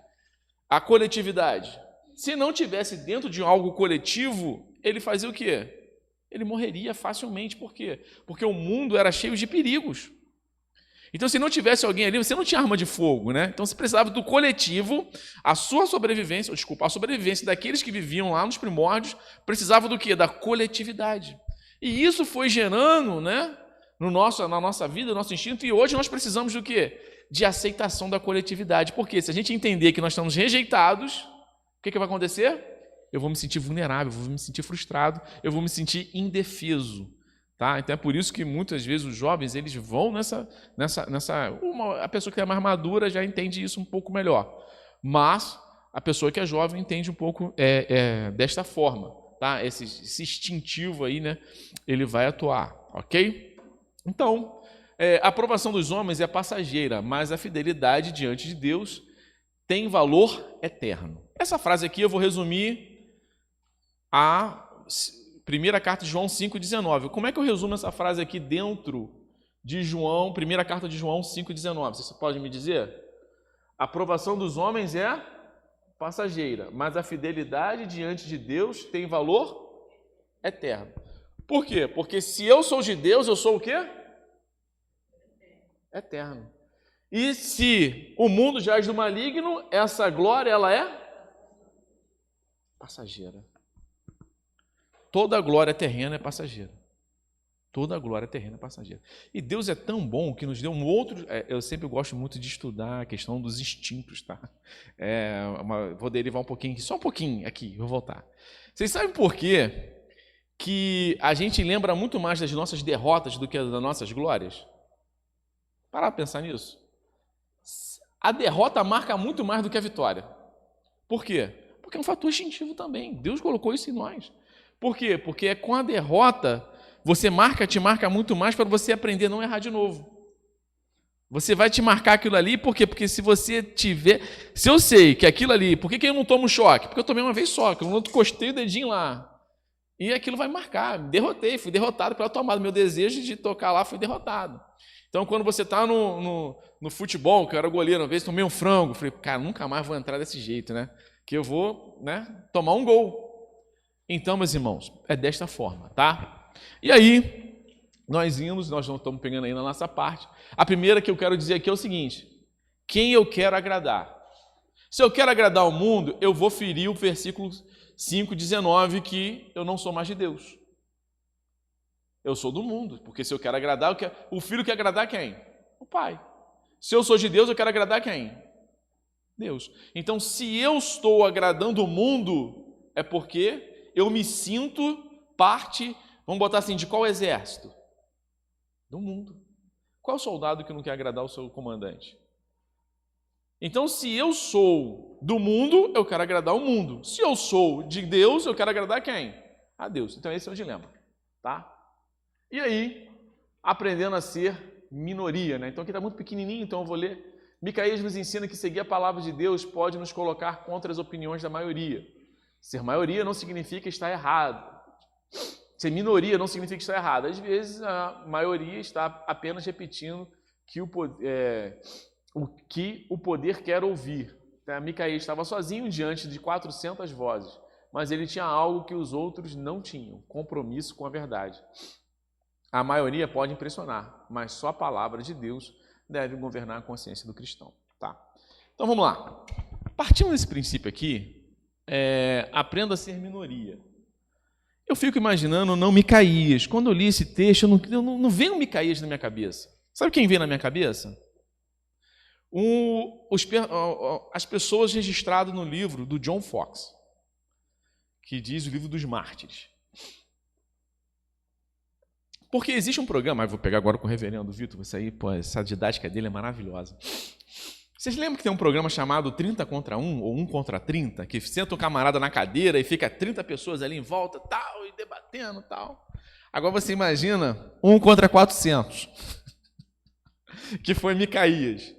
a coletividade. Se não tivesse dentro de algo coletivo, ele fazia o quê? Ele morreria facilmente. Por quê? Porque o mundo era cheio de perigos. Então, se não tivesse alguém ali, você não tinha arma de fogo, né? Então, você precisava do coletivo, a sobrevivência daqueles que viviam lá nos primórdios, precisava do quê? Da coletividade. E isso foi gerando, né, na nossa vida, no nosso instinto, e hoje nós precisamos do quê? De aceitação da coletividade. Porque se a gente entender que nós estamos rejeitados, o que vai acontecer? Eu vou me sentir vulnerável, eu vou me sentir frustrado, eu vou me sentir indefeso. Tá? Então é por isso que muitas vezes os jovens eles vão a pessoa que é mais madura já entende isso um pouco melhor. Mas a pessoa que é jovem entende um pouco desta forma. Tá? Esse instintivo aí, né, ele vai atuar. Ok? Então, a aprovação dos homens é passageira, mas a fidelidade diante de Deus tem valor eterno. Essa frase aqui eu vou resumir a primeira carta de João 5,19. Como é que eu resumo essa frase aqui dentro de João, primeira carta de João 5,19? Você pode me dizer? A aprovação dos homens é passageira, mas a fidelidade diante de Deus tem valor eterno. Por quê? Porque se eu sou de Deus, eu sou o quê? Eterno. E se o mundo jaz do maligno, essa glória, ela é passageira. Toda a glória terrena é passageira. Toda a glória terrena é passageira. E Deus é tão bom que nos deu um outro... eu sempre gosto muito de estudar a questão dos instintos, tá? Vou derivar um pouquinho aqui, só um pouquinho aqui, vou voltar. Vocês sabem por quê que a gente lembra muito mais das nossas derrotas do que das nossas glórias? Parar para pensar nisso. A derrota marca muito mais do que a vitória. Por quê? Porque é um fator instintivo também. Deus colocou isso em nós. Por quê? Porque com a derrota, te marca muito mais para você aprender a não errar de novo. Você vai te marcar aquilo ali, por quê? Porque se eu sei que aquilo ali, por que eu não tomo choque? Porque eu tomei uma vez só, que eu não encostei o dedinho lá. E aquilo vai marcar. Fui derrotado pela tomada. Meu desejo de tocar lá foi derrotado. Então, quando você está no futebol, que eu era goleiro, uma vez tomei um frango, falei, cara, nunca mais vou entrar desse jeito, né? Que eu vou, tomar um gol. Então, meus irmãos, é desta forma, tá? E aí, nós não estamos pegando ainda a nossa parte. A primeira que eu quero dizer aqui é o seguinte: quem eu quero agradar? Se eu quero agradar ao mundo, eu vou ferir o versículo 5,19, que eu não sou mais de Deus. Eu sou do mundo, porque se eu quero agradar, o filho quer agradar quem? O pai. Se eu sou de Deus, eu quero agradar quem? Deus. Então, se eu estou agradando o mundo, é porque eu me sinto parte, vamos botar assim, de qual exército? Do mundo. Qual é o soldado que não quer agradar o seu comandante? Então, se eu sou do mundo, eu quero agradar o mundo. Se eu sou de Deus, eu quero agradar quem? A Deus. Então, esse é o dilema, tá? E aí, aprendendo a ser minoria, né? Então, aqui está muito pequenininho, então eu vou ler. Micaías nos ensina que seguir a palavra de Deus pode nos colocar contra as opiniões da maioria. Ser maioria não significa estar errado. Ser minoria não significa estar errado. Às vezes, a maioria está apenas repetindo o que o poder quer ouvir. Micaías estava sozinho diante de 400 vozes, mas ele tinha algo que os outros não tinham: compromisso com a verdade. A maioria pode impressionar, mas só a palavra de Deus deve governar a consciência do cristão. Tá? Então vamos lá. Partindo desse princípio aqui, aprenda a ser minoria. Eu fico imaginando não Micaías. Quando eu li esse texto, não veio um Micaías na minha cabeça. Sabe quem veio na minha cabeça? As pessoas registradas no livro do John Fox, que diz o livro dos mártires. Porque existe um programa, vou pegar agora com o reverendo Vitor, essa didática dele é maravilhosa. Vocês lembram que tem um programa chamado 30 contra 1 ou 1 contra 30, que senta o camarada na cadeira e fica 30 pessoas ali em volta, tal, e debatendo, tal. Agora você imagina 1 contra 400, que foi Micaías.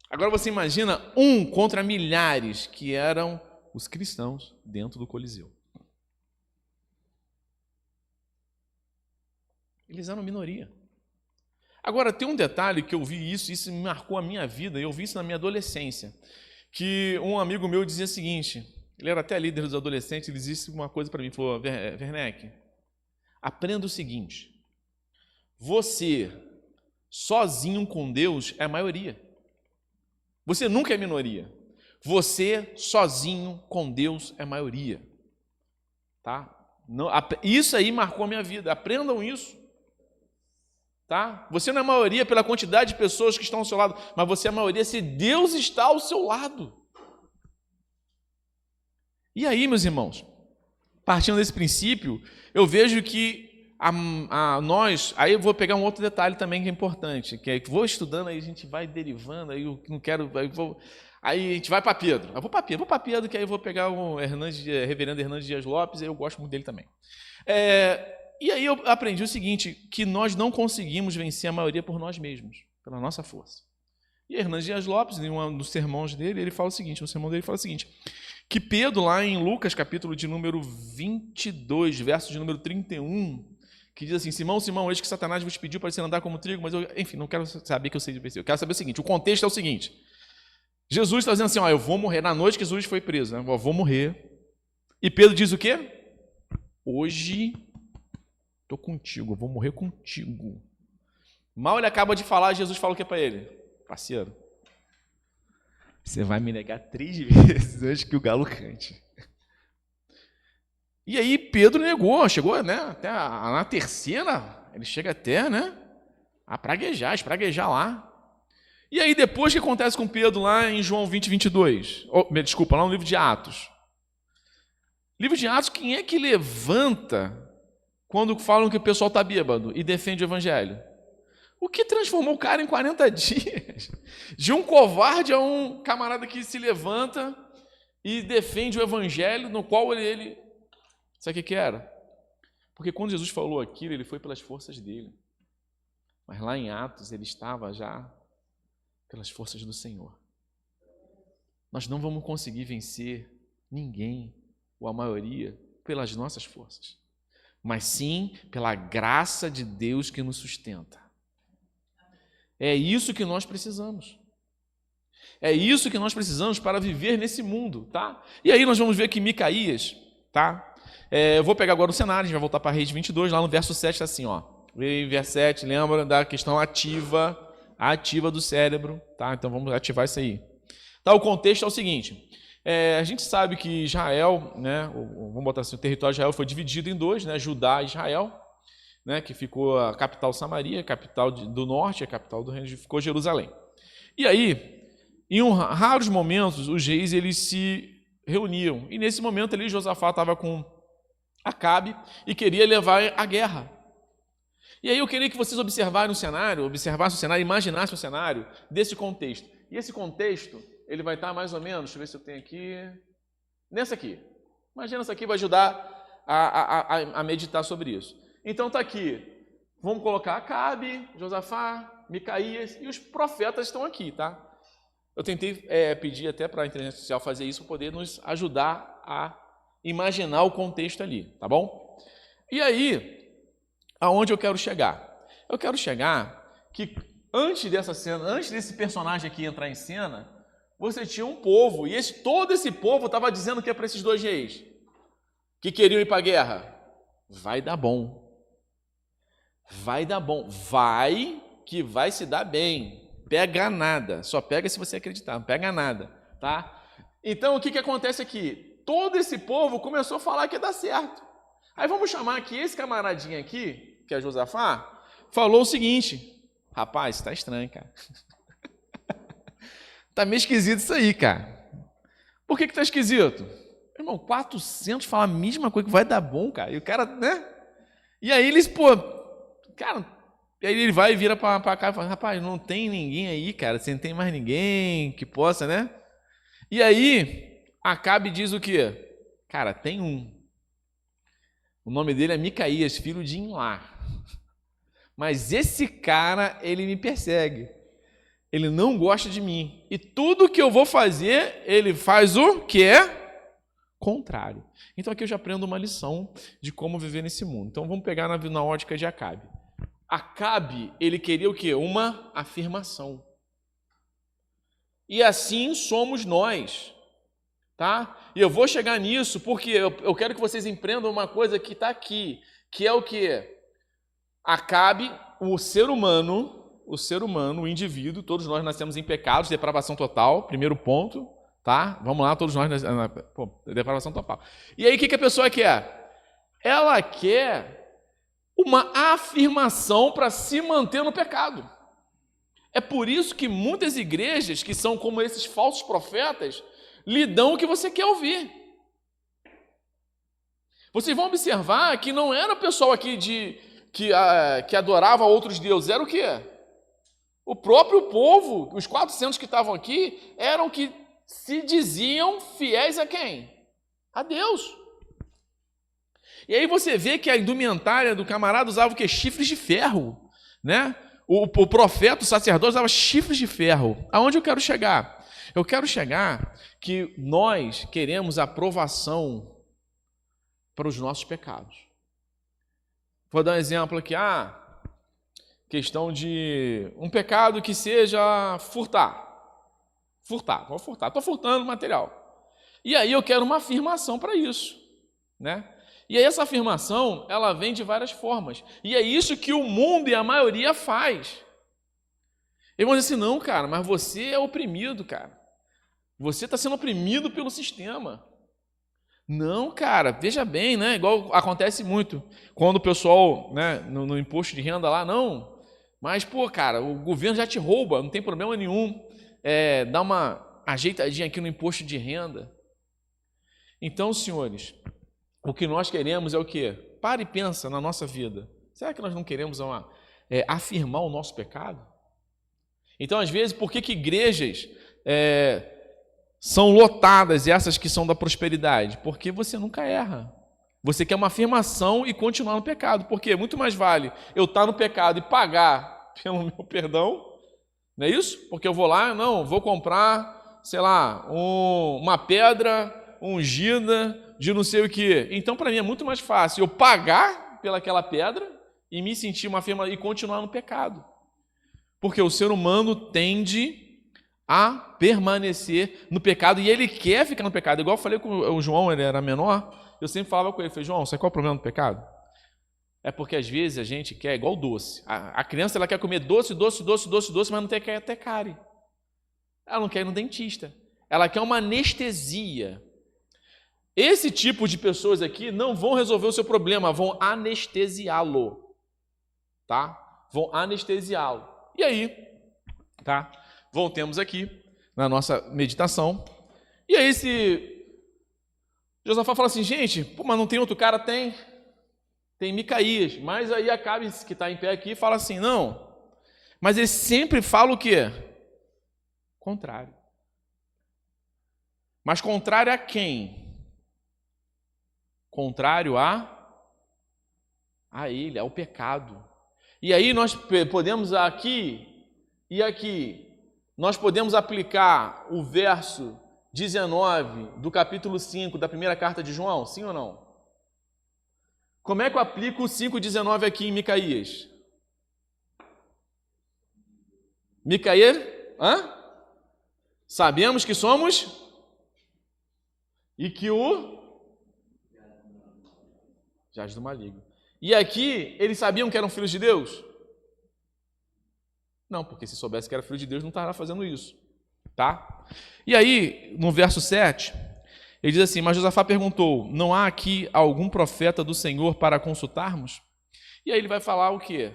Agora você imagina 1 contra milhares, que eram os cristãos dentro do Coliseu. Eles eram minoria. Agora, tem um detalhe que eu vi isso me marcou a minha vida, eu vi isso na minha adolescência, que um amigo meu dizia o seguinte, ele era até líder dos adolescentes, ele disse uma coisa para mim, falou: Werneck, aprenda o seguinte, você sozinho com Deus é a maioria. Você nunca é minoria. Você sozinho com Deus é a maioria. Tá? Isso aí marcou a minha vida, aprendam isso. Tá? Você não é a maioria pela quantidade de pessoas que estão ao seu lado, mas você é a maioria se Deus está ao seu lado. E aí, meus irmãos, partindo desse princípio, eu vejo que nós, aí eu vou pegar um outro detalhe também que é importante, que é que vou estudando, aí a gente vai derivando, aí eu não quero, aí a gente vai para Pedro. Eu vou para Pedro, que aí eu vou pegar o reverendo Hernandes Dias Lopes, aí eu gosto muito dele também. E aí eu aprendi o seguinte, que nós não conseguimos vencer a maioria por nós mesmos, pela nossa força. E Hernandes Dias Lopes, em um dos sermões dele, ele fala o seguinte, no sermão dele ele fala o seguinte, que Pedro, lá em Lucas, capítulo de número 22, verso de número 31, que diz assim, Simão, Simão, eis que Satanás vos pediu para você andar como trigo, mas eu, enfim, não quero saber que eu sei de versículo. Eu quero saber o seguinte, o contexto é o seguinte, Jesus está dizendo assim, eu vou morrer, na noite que Jesus foi preso, né? Eu vou morrer. E Pedro diz o quê? Hoje estou contigo, eu vou morrer contigo. Mal ele acaba de falar, Jesus fala o que para ele? Parceiro, você vai me negar 3 vezes antes que o galo cante. E aí Pedro negou, chegou, né, até na terceira, ele chega até, né, a espraguejar lá. E aí depois o que acontece com Pedro lá em João 20, 22? Desculpa, lá no livro de Atos. Livro de Atos, quem é que levanta quando falam que o pessoal está bêbado e defende o evangelho? O que transformou o cara em 40 dias? De um covarde a um camarada que se levanta e defende o evangelho no qual ele... Sabe o que era? Porque quando Jesus falou aquilo, ele foi pelas forças dele. Mas lá em Atos, ele estava já pelas forças do Senhor. Nós não vamos conseguir vencer ninguém, ou a maioria, pelas nossas forças. Mas sim pela graça de Deus que nos sustenta. É isso que nós precisamos. É isso que nós precisamos para viver nesse mundo, tá? E aí nós vamos ver que Micaías, tá? Eu vou pegar agora o cenário, a gente vai voltar para Reis 22, lá no verso 7 está assim, ó. Verso 7, lembra da questão ativa do cérebro, tá? Então vamos ativar isso aí. Tá, o contexto é o seguinte, a gente sabe que Israel, né, vamos botar assim, o território de Israel foi dividido em 2, né, Judá e Israel, né, que ficou a capital Samaria, a capital do norte, a capital do reino ficou Jerusalém. E aí, em raros momentos, os reis eles se reuniam, e nesse momento ali Josafá estava com Acabe e queria levar a guerra. E aí eu queria que vocês observassem o cenário, imaginassem o cenário desse contexto. E esse contexto, ele vai estar mais ou menos, deixa eu ver se eu tenho aqui, nessa aqui. Imagina essa aqui, vai ajudar a meditar sobre isso. Então está aqui, vamos colocar Acabe, Josafá, Micaías e os profetas estão aqui, tá? Eu tentei pedir até para a inteligência artificial fazer isso para poder nos ajudar a imaginar o contexto ali, tá bom? E aí, aonde eu quero chegar? Eu quero chegar que antes dessa cena, antes desse personagem aqui entrar em cena, você tinha um povo, e todo esse povo estava dizendo que é para esses 2 reis, que queriam ir para a guerra. Vai dar bom. Vai dar bom. Vai que vai se dar bem. Pega nada. Só pega se você acreditar. Não pega nada, tá? Então, o que acontece aqui? Todo esse povo começou a falar que ia dar certo. Aí vamos chamar aqui esse camaradinho aqui, que é Josafá, falou o seguinte, rapaz, tá estranho, cara. Tá meio esquisito isso aí, cara. Por que tá esquisito? Irmão, 400 falam a mesma coisa, que vai dar bom, cara. E o cara, né? E aí eles, cara, e aí ele vai e vira pra cá e fala, rapaz, não tem ninguém aí, cara, você não tem mais ninguém que possa, né? E aí, Acabe diz o quê? Cara, tem um. O nome dele é Micaías, filho de Imlá. Mas esse cara, ele me persegue. Ele não gosta de mim. E tudo que eu vou fazer, ele faz o que é contrário. Então aqui eu já aprendo uma lição de como viver nesse mundo. Então vamos pegar na ótica de Acabe. Acabe, ele queria o quê? Uma afirmação. E assim somos nós. Tá? E eu vou chegar nisso porque eu quero que vocês empreendam uma coisa que está aqui, que é o que? Acabe, o ser humano, o indivíduo, todos nós nascemos em pecados, depravação total, primeiro ponto, tá? Vamos lá, todos nós nascemos, depravação total. E aí o que a pessoa quer? Ela quer uma afirmação para se manter no pecado. É por isso que muitas igrejas, que são como esses falsos profetas, lhe dão o que você quer ouvir. Vocês vão observar que não era o pessoal aqui que adorava outros deuses, era o quê? O próprio povo, os 400 que estavam aqui, eram que se diziam fiéis a quem? A Deus. E aí você vê que a indumentária do camarada usava o quê? Chifres de ferro, né? O profeta, o sacerdote usava chifres de ferro. Aonde eu quero chegar? Eu quero chegar que nós queremos aprovação para os nossos pecados. Vou dar um exemplo aqui. Questão de um pecado que seja furtar. Vou furtar. Estou furtando material. E aí eu quero uma afirmação para isso, né? E aí essa afirmação, ela vem de várias formas. E é isso que o mundo e a maioria faz. Eles vão dizer assim, não, cara, mas você é oprimido, cara. Você está sendo oprimido pelo sistema. Não, cara, veja bem, né? Igual acontece muito. Quando o pessoal, né, no imposto de renda lá, não. Mas, pô, cara, o governo já te rouba, não tem problema nenhum. Dá uma ajeitadinha aqui no imposto de renda. Então, senhores, o que nós queremos é o quê? Para e pensa na nossa vida. Será que nós não queremos afirmar o nosso pecado? Então, às vezes, por que igrejas são lotadas, essas que são da prosperidade? Porque você nunca erra. Você quer uma afirmação e continuar no pecado. Porque muito mais vale eu estar no pecado e pagar pelo meu perdão, não é isso? Porque eu vou lá, vou comprar, sei lá, uma pedra ungida de não sei o quê. Então, para mim, é muito mais fácil eu pagar pelaquela pedra e me sentir uma afirmação e continuar no pecado. Porque o ser humano tende a permanecer no pecado e ele quer ficar no pecado. Igual eu falei com o João, ele era menor, eu sempre falava com ele, falei, João, sabe qual é o problema do pecado? É porque às vezes a gente quer igual doce. A criança ela quer comer doce, mas não quer até cárie. Ela não quer ir no dentista. Ela quer uma anestesia. Esse tipo de pessoas aqui não vão resolver o seu problema, vão anestesiá-lo. Tá? Vão anestesiá-lo. E aí, tá? Voltemos aqui na nossa meditação. E aí se Josafá fala assim, gente, mas não tem outro cara? Tem Micaías. Mas aí Acabe, que está em pé aqui, fala assim, não. Mas ele sempre fala o quê? Contrário. Mas contrário a quem? Contrário a ele, ao pecado. E aí nós podemos aqui e aqui, nós podemos aplicar o verso 19 do capítulo 5 da primeira carta de João, sim ou não? Como é que eu aplico o 5,19 aqui em Micaías? Micaías? Sabemos que somos e que o jaz do maligno. E aqui, eles sabiam que eram filhos de Deus? Não, porque se soubesse que era filho de Deus, não estaria fazendo isso. Tá? E aí, no verso 7, ele diz assim, mas Josafá perguntou, não há aqui algum profeta do Senhor para consultarmos? E aí ele vai falar o quê?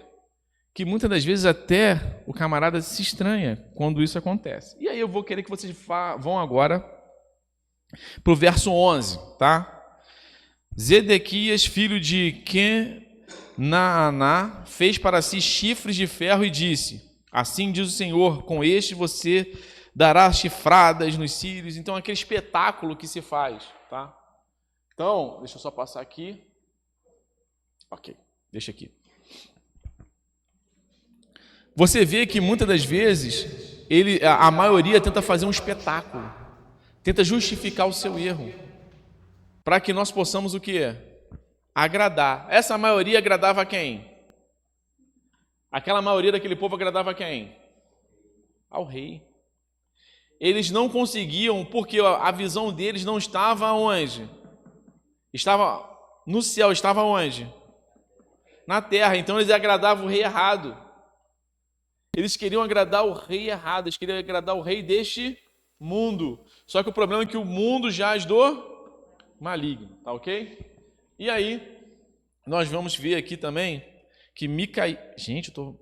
Que muitas das vezes até o camarada se estranha quando isso acontece. E aí eu vou querer que vocês vão agora para o verso 11, tá? Zedequias, filho de Kenaaná, fez para si chifres de ferro e disse, assim diz o Senhor, com este você dará chifradas nos cílios. Então, aquele espetáculo que se faz, tá? Então, deixa eu só passar aqui. Ok, deixa aqui. Você vê que muitas das vezes, a maioria tenta fazer um espetáculo, tenta justificar o seu erro, para que nós possamos o quê? Agradar. Essa maioria agradava a quem? Aquela maioria daquele povo agradava a quem? Ao rei. Eles não conseguiam, porque a visão deles não estava onde? Estava no céu, estava onde? Na terra. Então eles agradavam o rei errado. Eles queriam agradar o rei errado, eles queriam agradar o rei deste mundo. Só que o problema é que o mundo jaz do maligno, tá ok? E aí, nós vamos ver aqui também que Micaías... Gente, eu tô...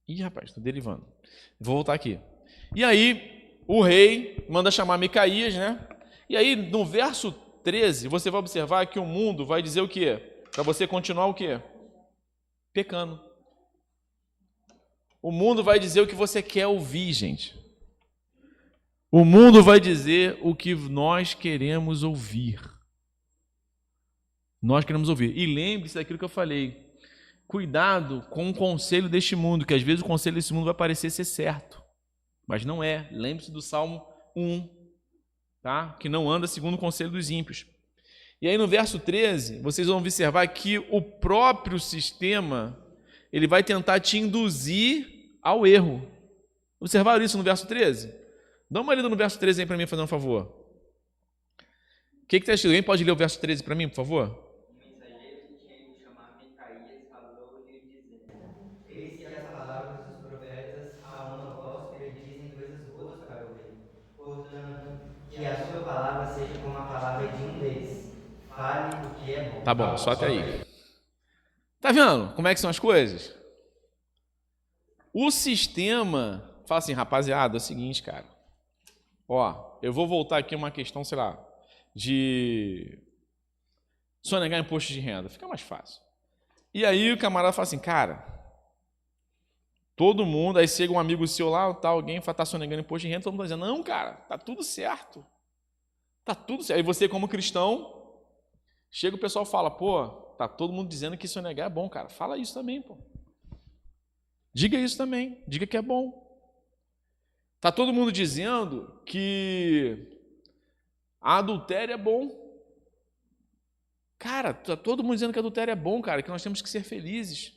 Ih, rapaz, tô derivando. Vou voltar aqui. E aí, o rei manda chamar Micaías, né? E aí, no verso 13, você vai observar que o mundo vai dizer o quê? Para você continuar o quê? Pecando. O mundo vai dizer o que você quer ouvir, gente. O mundo vai dizer o que nós queremos ouvir. Nós queremos ouvir. E lembre-se daquilo que eu falei. Cuidado com o conselho deste mundo, que às vezes o conselho deste mundo vai parecer ser certo, mas não é. Lembre-se do Salmo 1, tá? Que não anda segundo o conselho dos ímpios. E aí no verso 13, vocês vão observar que o próprio sistema, ele vai tentar te induzir ao erro. Observaram isso no verso 13? Dá uma lida no verso 13 aí para mim, fazer um favor. O que está escrito? Alguém pode ler o verso 13 para mim, por favor? Que a sua palavra seja como a palavra de um deles. Fale o que é bom. Tá bom, só até aí. Tá vendo como é que são as coisas? O sistema fala assim, rapaziada, é o seguinte, cara. Ó, eu vou voltar aqui uma questão, sei lá, de sonegar imposto de renda. Fica mais fácil. E aí o camarada fala assim, cara, todo mundo, aí chega um amigo seu lá, tá, alguém tá sonegando imposto de renda, todo mundo vai dizendo, não, cara, tá tudo certo. Tá tudo certo. Aí você, como cristão, chega o pessoal e fala, pô, tá todo mundo dizendo que sonegar é bom, cara. Fala isso também, pô. Diga isso também. Diga que é bom. Tá todo mundo dizendo que a adultério é bom. Cara, tá todo mundo dizendo que adultério é bom, cara, que nós temos que ser felizes.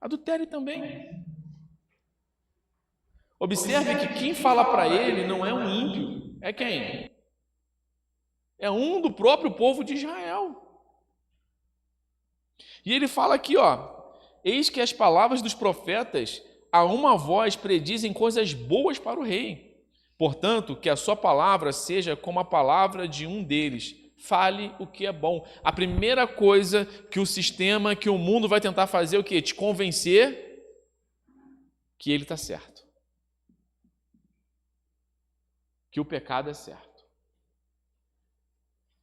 Adultério também. Observe que quem fala para ele não é um ímpio. É quem? É um do próprio povo de Israel. E ele fala aqui, ó, eis que as palavras dos profetas a uma voz predizem coisas boas para o rei. Portanto, que a sua palavra seja como a palavra de um deles. Fale o que é bom. A primeira coisa que o sistema, que o mundo vai tentar fazer é o quê? Te convencer que ele está certo. Que o pecado é certo.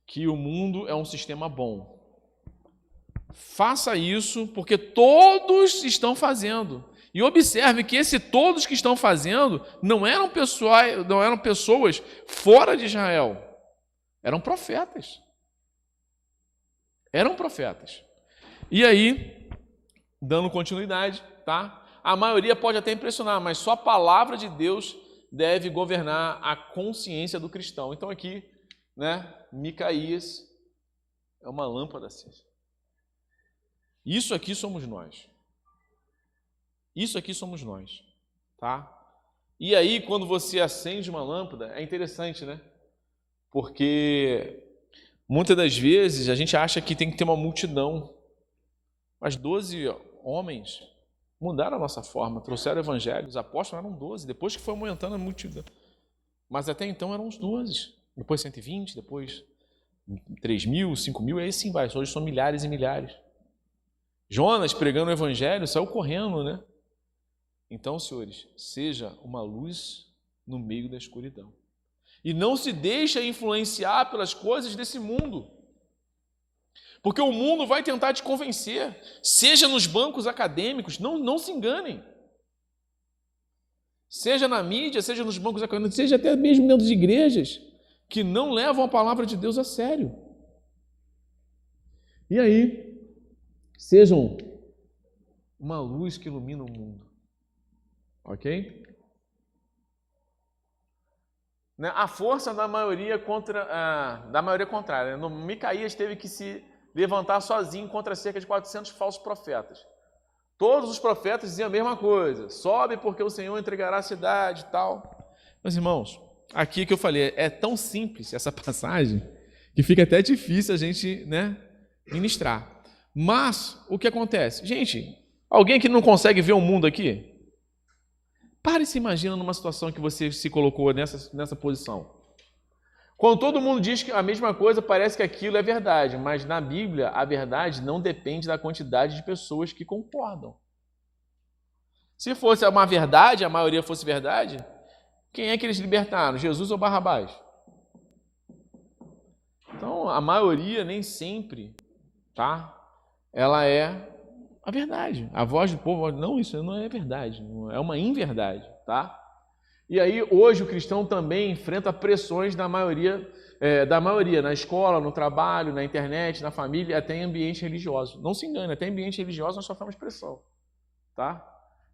Que o mundo é um sistema bom. Faça isso porque todos estão fazendo. E observe que todos que estão fazendo não eram pessoas fora de Israel. Eram profetas. Eram profetas. E aí, dando continuidade, tá? A maioria pode até impressionar, mas só a palavra de Deus deve governar a consciência do cristão. Então aqui, né, Micaías é uma lâmpada acesa. Isso aqui somos nós. Isso aqui somos nós, tá? E aí, quando você acende uma lâmpada, é interessante, né? Porque muitas das vezes a gente acha que tem que ter uma multidão. Mas 12 homens mudaram a nossa forma, trouxeram o evangelho. Os apóstolos eram 12, depois que foi aumentando a multidão. Mas até então eram os 12. Depois 120, depois 3.000, 5.000, aí sim vai. Hoje são milhares e milhares. Jonas, pregando o evangelho, saiu correndo, né? Então, senhores, seja uma luz no meio da escuridão. E não se deixe influenciar pelas coisas desse mundo. Porque o mundo vai tentar te convencer. Seja nos bancos acadêmicos, não se enganem. Seja na mídia, seja nos bancos acadêmicos, seja até mesmo dentro de igrejas que não levam a palavra de Deus a sério. E aí, sejam uma luz que ilumina o mundo. Ok? A força da maioria contrária. Micaías teve que se levantar sozinho contra cerca de 400 falsos profetas. Todos os profetas diziam a mesma coisa. Sobe porque o Senhor entregará a cidade e tal. Meus irmãos, aqui que eu falei, é tão simples essa passagem que fica até difícil a gente, né, ministrar. Mas, o que acontece? Gente, alguém que não consegue ver o mundo aqui? Pare e se imagina numa situação que você se colocou nessa posição. Quando todo mundo diz que a mesma coisa, parece que aquilo é verdade, mas na Bíblia a verdade não depende da quantidade de pessoas que concordam. Se fosse uma verdade, a maioria fosse verdade, quem é que eles libertaram? Jesus ou Barrabás? Então, a maioria nem sempre, tá? Ela é a verdade. A voz do povo, não, isso não é verdade, é uma inverdade, tá? E aí, hoje, o cristão também enfrenta pressões da maioria, na escola, no trabalho, na internet, na família, até em ambiente religioso. Não se engane, até em ambiente religioso nós sofremos pressão, tá?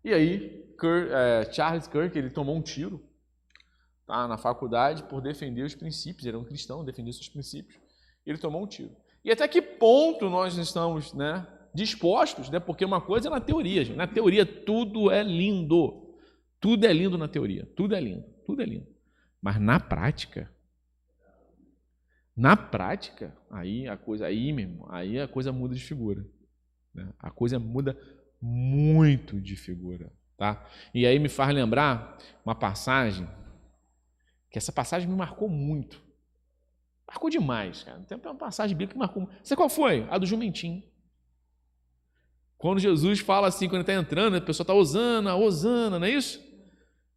E aí, Charles Kirk, ele tomou um tiro, tá, na faculdade por defender os princípios. Ele era um cristão, defendia seus princípios. Ele tomou um tiro. E até que ponto nós estamos, né, dispostos, né? Porque uma coisa é na teoria, gente. Na teoria tudo é lindo. Tudo é lindo na teoria. Tudo é lindo. Tudo é lindo. Mas na prática, aí a coisa muda de figura, né? A coisa muda muito de figura, tá? E aí me faz lembrar uma passagem, que essa passagem me marcou muito. Marcou demais, cara. Tem uma passagem bíblica que marcou muito. Sabe qual foi? A do jumentinho. Quando Jesus fala assim, quando ele está entrando, a pessoa está Hosana, não é isso?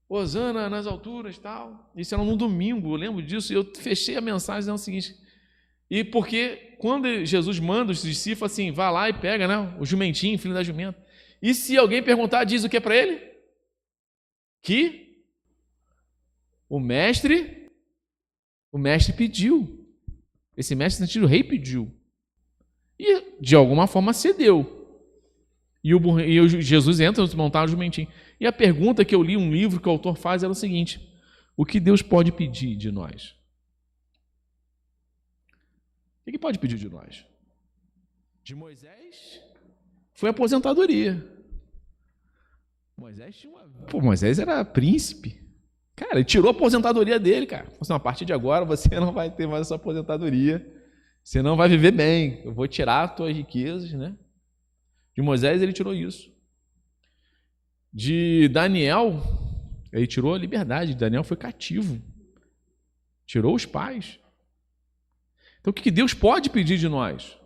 Hosana nas alturas e tal. Isso era num domingo, eu lembro disso, e eu fechei a mensagem dizendo o seguinte. E porque quando Jesus manda os discípulos assim, vá lá e pega, né, o jumentinho, filho da jumenta. E se alguém perguntar, diz o que é para ele? Que o mestre pediu. Esse mestre, no sentido, o rei pediu. E, de alguma forma, cedeu. E Jesus entra no montar o jumentinho. E a pergunta que eu li, um livro que o autor faz, era o seguinte: o que Deus pode pedir de nós? O que pode pedir de nós? De Moisés foi aposentadoria. Moisés era príncipe. Cara, ele tirou a aposentadoria dele, cara. Falou assim, a partir de agora você não vai ter mais essa aposentadoria. Você não vai viver bem. Eu vou tirar as tuas riquezas, né? De Moisés ele tirou isso. De Daniel, ele tirou a liberdade. Daniel foi cativo. Tirou os pais. Então o que Deus pode pedir de nós?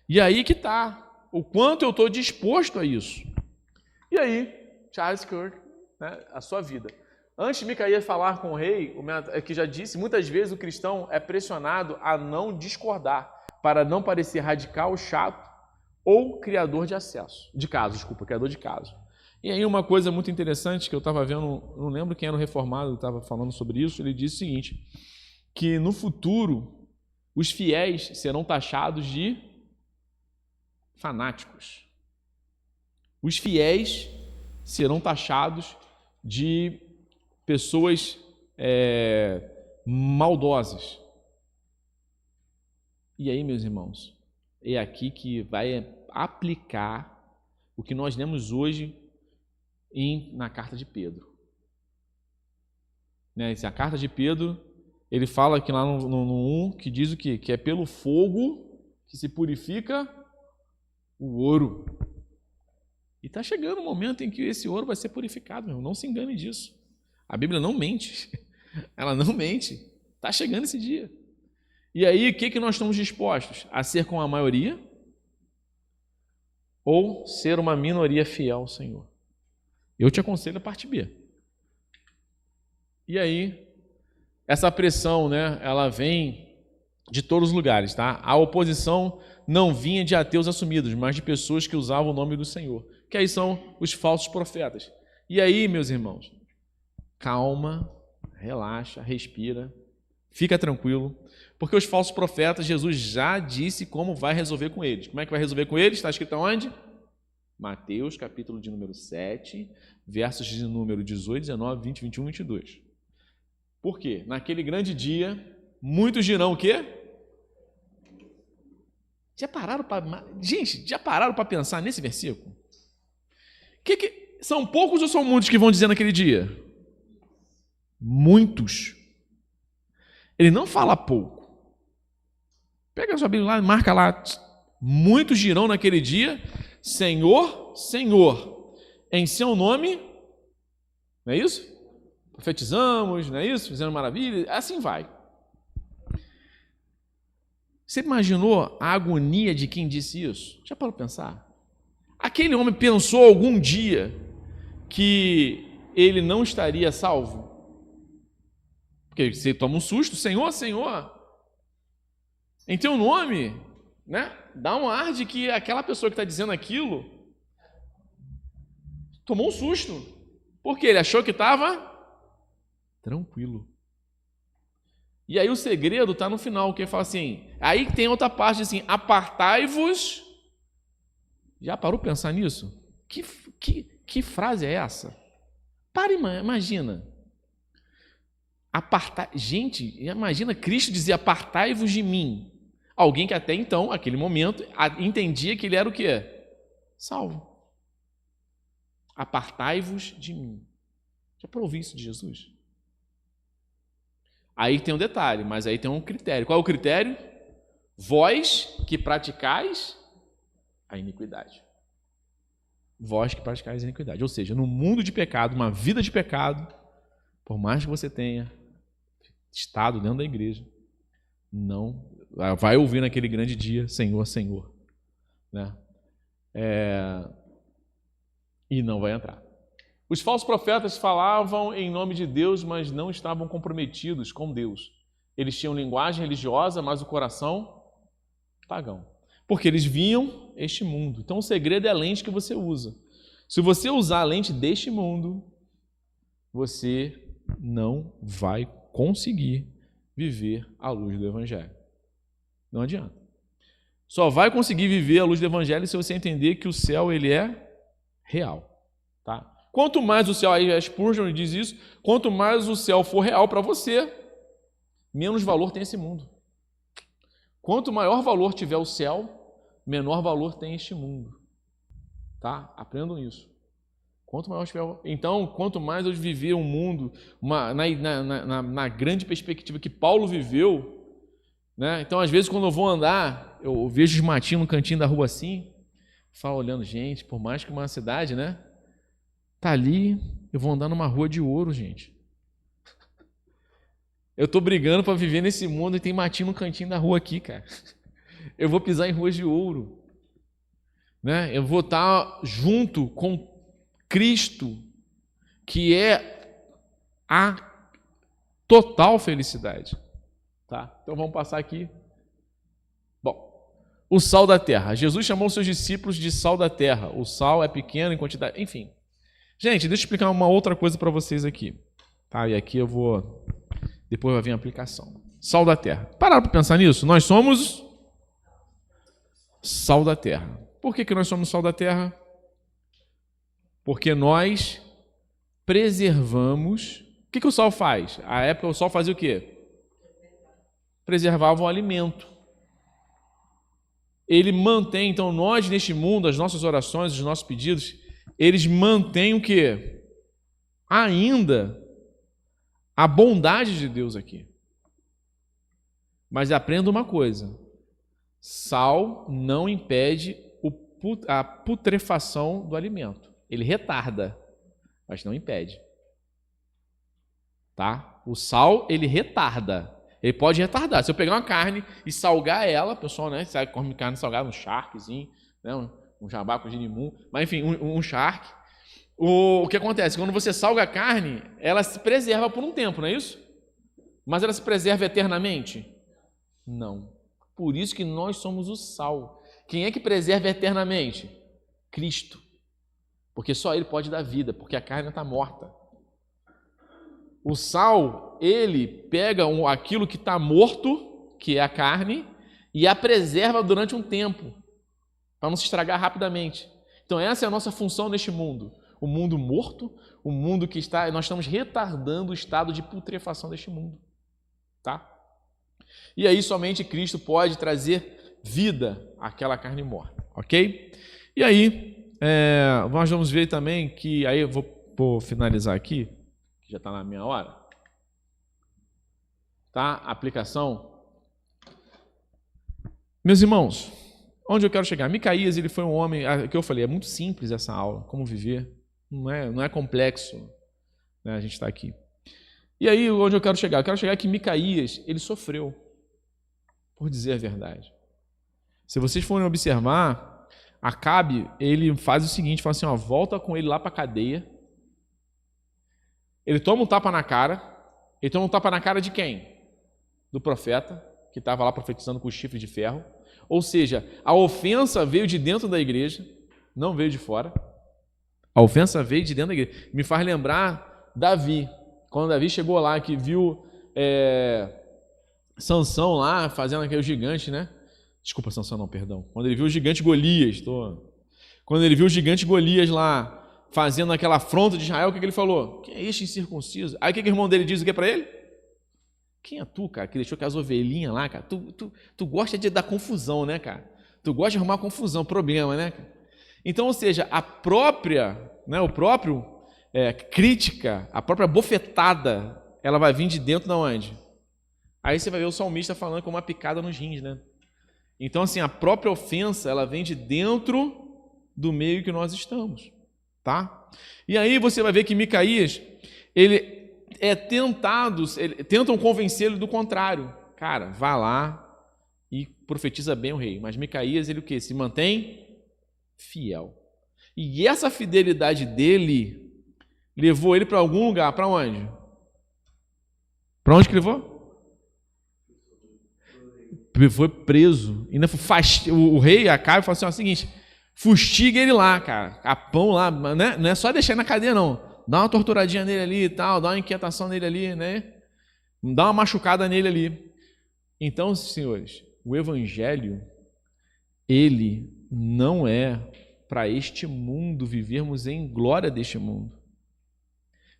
E aí que está. O quanto eu estou disposto a isso. E aí, Charles Kirk, né, a sua vida. Antes de Micaías falar com o rei, que já disse, muitas vezes o cristão é pressionado a não discordar, para não parecer radical, chato ou criador de caso. E aí uma coisa muito interessante que eu estava vendo, não lembro quem era o reformado, que estava falando sobre isso, ele disse o seguinte, que no futuro os fiéis serão taxados de fanáticos. Os fiéis serão taxados de pessoas maldosas. E aí, meus irmãos, é aqui que vai aplicar o que nós lemos hoje na carta de Pedro. Né? A carta de Pedro, ele fala aqui lá no 1, que diz o quê? Que é pelo fogo que se purifica o ouro. E está chegando o momento em que esse ouro vai ser purificado, meu irmão. Não se engane disso. A Bíblia não mente. Ela não mente. Está chegando esse dia. E aí, o que nós estamos dispostos? A ser com a maioria? Ou ser uma minoria fiel ao Senhor? Eu te aconselho a parte B. E aí, essa pressão, né, ela vem de todos os lugares, tá? A oposição não vinha de ateus assumidos, mas de pessoas que usavam o nome do Senhor, que aí são os falsos profetas. E aí, meus irmãos, calma, relaxa, respira, fica tranquilo, porque os falsos profetas, Jesus já disse como vai resolver com eles. Como é que vai resolver com eles? Está escrito onde? Mateus, capítulo de número 7, versos de número 18, 19, 20, 21 e 22. Por quê? Naquele grande dia, muitos dirão o quê? Já pararam para pensar nesse versículo? São poucos ou são muitos que vão dizer naquele dia? Muitos. Ele não fala pouco. Pega a sua Bíblia lá e marca lá. Muitos dirão naquele dia, Senhor, Senhor, em seu nome, não é isso? Profetizamos, não é isso? Fizemos maravilha, assim vai. Você imaginou a agonia de quem disse isso? Já parou para pensar? Aquele homem pensou algum dia que ele não estaria salvo? Porque você toma um susto, Senhor, Senhor. em teu nome, né? Dá um ar de que aquela pessoa que está dizendo aquilo tomou um susto, porque ele achou que estava tranquilo. E aí o segredo está no final, que ele fala assim, aí tem outra parte assim, apartai-vos. Já parou para pensar nisso? Que frase é essa? Imagina. Gente, imagina Cristo dizer, apartai-vos de mim. Alguém que até então, aquele momento, entendia que ele era o quê? Salvo. Apartai-vos de mim. Já para ouvir isso de Jesus? Aí tem um detalhe, mas aí tem um critério. Qual é o critério? Vós que praticais a iniquidade. Vós que praticais a iniquidade. Ou seja, no mundo de pecado, uma vida de pecado, por mais que você tenha estado dentro da igreja, não vai ouvir naquele grande dia, Senhor, Senhor. Né? E não vai entrar. Os falsos profetas falavam em nome de Deus, mas não estavam comprometidos com Deus. Eles tinham linguagem religiosa, mas o coração pagão. Porque eles viam este mundo. Então o segredo é a lente que você usa. Se você usar a lente deste mundo, você não vai conseguir viver a luz do Evangelho. Não adianta. Só vai conseguir viver a luz do Evangelho se você entender que o céu ele é real. Tá? Quanto mais o céu, aí a Spurgeon diz isso, quanto mais o céu for real para você, menos valor tem esse mundo. Quanto maior valor tiver o céu, menor valor tem este mundo. Tá? Aprendam isso. Quanto maior tiver... Então, quanto mais eu viver um mundo, na grande perspectiva que Paulo viveu, né? Então, às vezes, quando eu vou andar, eu vejo os matinhos no cantinho da rua assim, falo olhando, gente, por mais que uma cidade, né? Tá ali, eu vou andar numa rua de ouro, gente. Eu tô brigando para viver nesse mundo e tem matinho no cantinho da rua aqui, cara. Eu vou pisar em ruas de ouro. Né? Eu vou estar junto com Cristo, que é a total felicidade. Tá? Então vamos passar aqui. Bom, o sal da terra. Jesus chamou seus discípulos de sal da terra. O sal é pequeno em quantidade, enfim. Gente, deixa eu explicar uma outra coisa para vocês aqui. Tá? E aqui eu vou... Depois vai vir a aplicação. Sal da terra. Pararam para pensar nisso? Nós somos sal da terra. Por que nós somos sal da terra? Porque nós preservamos... O que o sal faz? À época o sal fazia o quê? Preservava o alimento. Ele mantém, então, nós neste mundo, as nossas orações, os nossos pedidos, eles mantêm o quê? Ainda a bondade de Deus aqui. Mas aprenda uma coisa: sal não impede a putrefação do alimento. Ele retarda, mas não impede. Tá? O sal, ele retarda. Ele pode retardar. Se eu pegar uma carne e salgar ela, pessoal, né? Você come carne salgada, um charquezinho, né? Um jabá com girimum, mas enfim, um charque. O que acontece? Quando você salga a carne, ela se preserva por um tempo, não é isso? Mas ela se preserva eternamente? Não. Por isso que nós somos o sal. Quem é que preserva eternamente? Cristo. Porque só Ele pode dar vida, porque a carne está morta. O sal, ele pega aquilo que está morto, que é a carne, e a preserva durante um tempo, para não se estragar rapidamente. Então essa é a nossa função neste mundo. O mundo morto, o mundo que está... Nós estamos retardando o estado de putrefação deste mundo. Tá? E aí somente Cristo pode trazer vida àquela carne morta. Ok? E aí, nós vamos ver também que... Aí eu vou finalizar aqui, que já está na minha hora. Tá? Aplicação. Meus irmãos, onde eu quero chegar? Micaías, ele foi um homem... que eu falei, é muito simples essa aula, como viver. Não é complexo, né? A gente está aqui. E aí, onde eu quero chegar? Eu quero chegar que Micaías, ele sofreu, por dizer a verdade. Se vocês forem observar, Acabe, ele faz o seguinte, fala assim, ó, volta com ele lá para a cadeia. Ele toma um tapa na cara. Ele toma um tapa na cara de quem? Do profeta, que estava lá profetizando com o chifre de ferro. Ou seja, a ofensa veio de dentro da igreja, não veio de fora. A ofensa veio de dentro da igreja. Me faz lembrar Davi. Quando Davi chegou lá, que viu Sansão lá fazendo aquele gigante, né? Desculpa, Sansão não, perdão. Quando ele viu o gigante Golias, quando ele viu o gigante Golias lá fazendo aquela afronta de Israel, o que ele falou? Quem é este incircunciso? Aí o que o irmão dele diz o que para ele? Quem é tu, cara, que deixou aquelas ovelhinhas lá, cara? Tu gosta de dar confusão, né, cara? Tu gosta de arrumar confusão, problema, né? Então, ou seja, a própria, né, crítica, a própria bofetada, ela vai vir de dentro de onde? Aí você vai ver o salmista falando com uma picada nos rins, né? Então, assim, a própria ofensa, ela vem de dentro do meio que nós estamos, tá? E aí você vai ver que Micaías, ele tentam convencê-lo do contrário. Cara, vá lá e profetiza bem o rei. Mas Micaías, ele o quê? Se mantém fiel. E essa fidelidade dele levou ele para algum lugar. Para onde? Para onde que levou? Foi preso. Ainda o rei Acabe falou assim: ó, é o seguinte, fustiga ele lá, cara. Capão lá, né? Não é só deixar ele na cadeia, não. Dá uma torturadinha nele ali e tal, dá uma inquietação nele ali, né? Dá uma machucada nele ali. Então, senhores, o evangelho, ele não é para este mundo vivermos em glória deste mundo.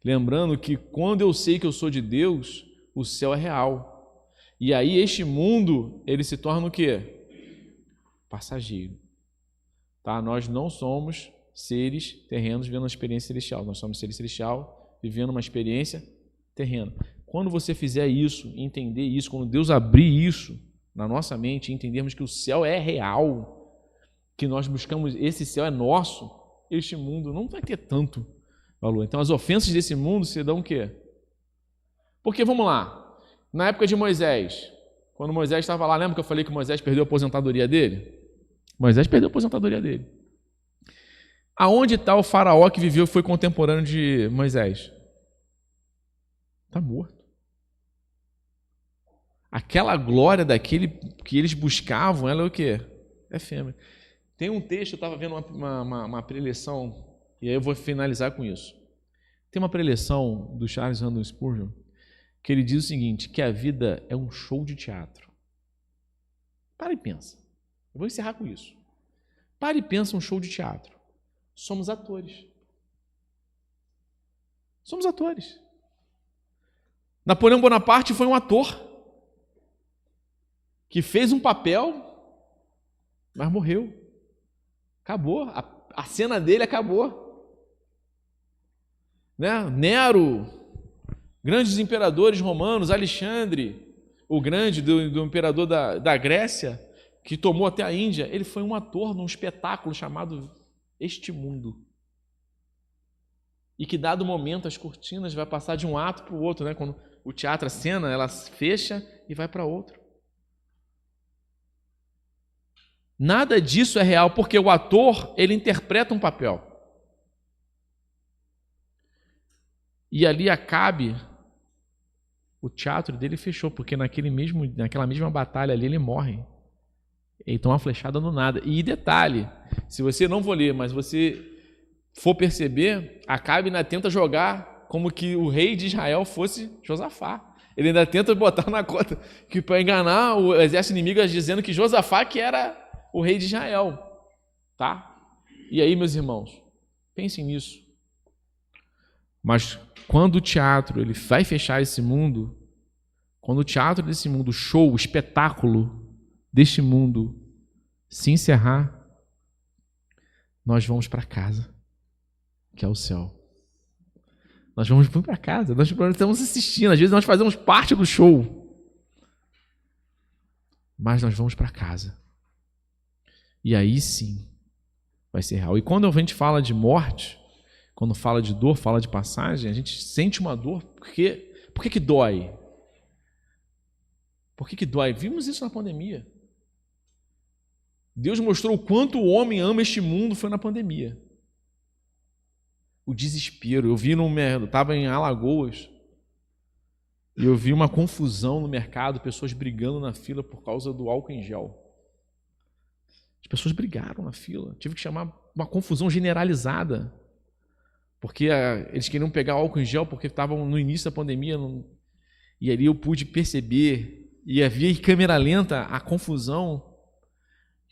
Lembrando que quando eu sei que eu sou de Deus, o céu é real. E aí este mundo, ele se torna o quê? Passageiro. Tá? Nós não somos seres terrenos vivendo uma experiência celestial. Nós somos seres celestial vivendo uma experiência terrena. Quando você fizer isso, entender isso, quando Deus abrir isso na nossa mente, entendermos que o céu é real, que nós buscamos, esse céu é nosso, este mundo não vai ter tanto valor. Então as ofensas desse mundo se dão o quê? Porque, vamos lá, na época de Moisés, quando Moisés estava lá, lembra que eu falei que Moisés perdeu a aposentadoria dele? Moisés perdeu a aposentadoria dele. Aonde está o faraó que viveu e foi contemporâneo de Moisés? Está morto. Aquela glória daquele que eles buscavam, ela é o quê? É efêmera. Tem um texto, eu estava vendo uma preleção, e aí eu vou finalizar com isso. Tem uma preleção do Charles Haddon Spurgeon, que ele diz o seguinte, que a vida é um show de teatro. Para e pensa. Eu vou encerrar com isso. Para e pensa um show de teatro. Somos atores. Somos atores. Napoleão Bonaparte foi um ator que fez um papel, mas morreu. Acabou. A cena dele acabou. Né? Nero, grandes imperadores romanos, Alexandre, o grande do imperador da Grécia, que tomou até a Índia, ele foi um ator num espetáculo chamado Este Mundo. E que, dado momento, as cortinas vai passar de um ato para o outro, né? Quando o teatro, a cena, ela fecha e vai para outro. Nada disso é real, porque o ator, ele interpreta um papel. E ali Acabe, o teatro dele fechou, porque naquela mesma batalha ali ele morre. Ele toma uma flechada no nada. E detalhe, se você não for ler, mas você for perceber, Acabe ainda tenta jogar como que o rei de Israel fosse Josafá. Ele ainda tenta botar na conta que para enganar o exército inimigo, dizendo que Josafá que era o rei de Israel. Tá? E aí, meus irmãos, pensem nisso. Mas quando o teatro ele vai fechar esse mundo, quando o teatro desse mundo, o show, o espetáculo deste mundo se encerrar, nós vamos para casa, que é o céu. Nós vamos para casa, nós estamos assistindo, às vezes nós fazemos parte do show, mas nós vamos para casa. E aí sim vai ser real. E quando a gente fala de morte, quando fala de dor, fala de passagem, a gente sente uma dor, porque por que dói? Por que dói? Vimos isso na pandemia. Deus mostrou o quanto o homem ama este mundo foi na pandemia. O desespero. Eu estava em Alagoas E eu vi uma confusão no mercado, pessoas brigando na fila por causa do álcool em gel. As pessoas brigaram na fila. Tive que chamar uma confusão generalizada. Porque eles queriam pegar álcool em gel porque estavam no início da pandemia. E ali eu pude perceber, e havia em câmera lenta a confusão.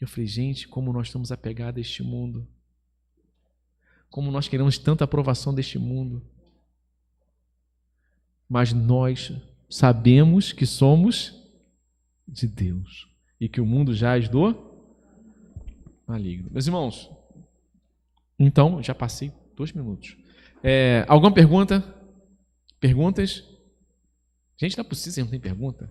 E eu falei, gente, como nós estamos apegados a este mundo. Como nós queremos tanta aprovação deste mundo. Mas nós sabemos que somos de Deus. E que o mundo jaz do maligno. Meus irmãos, então, já passei 2 minutos. Alguma pergunta? Perguntas? Gente, não é possível, você não tem pergunta?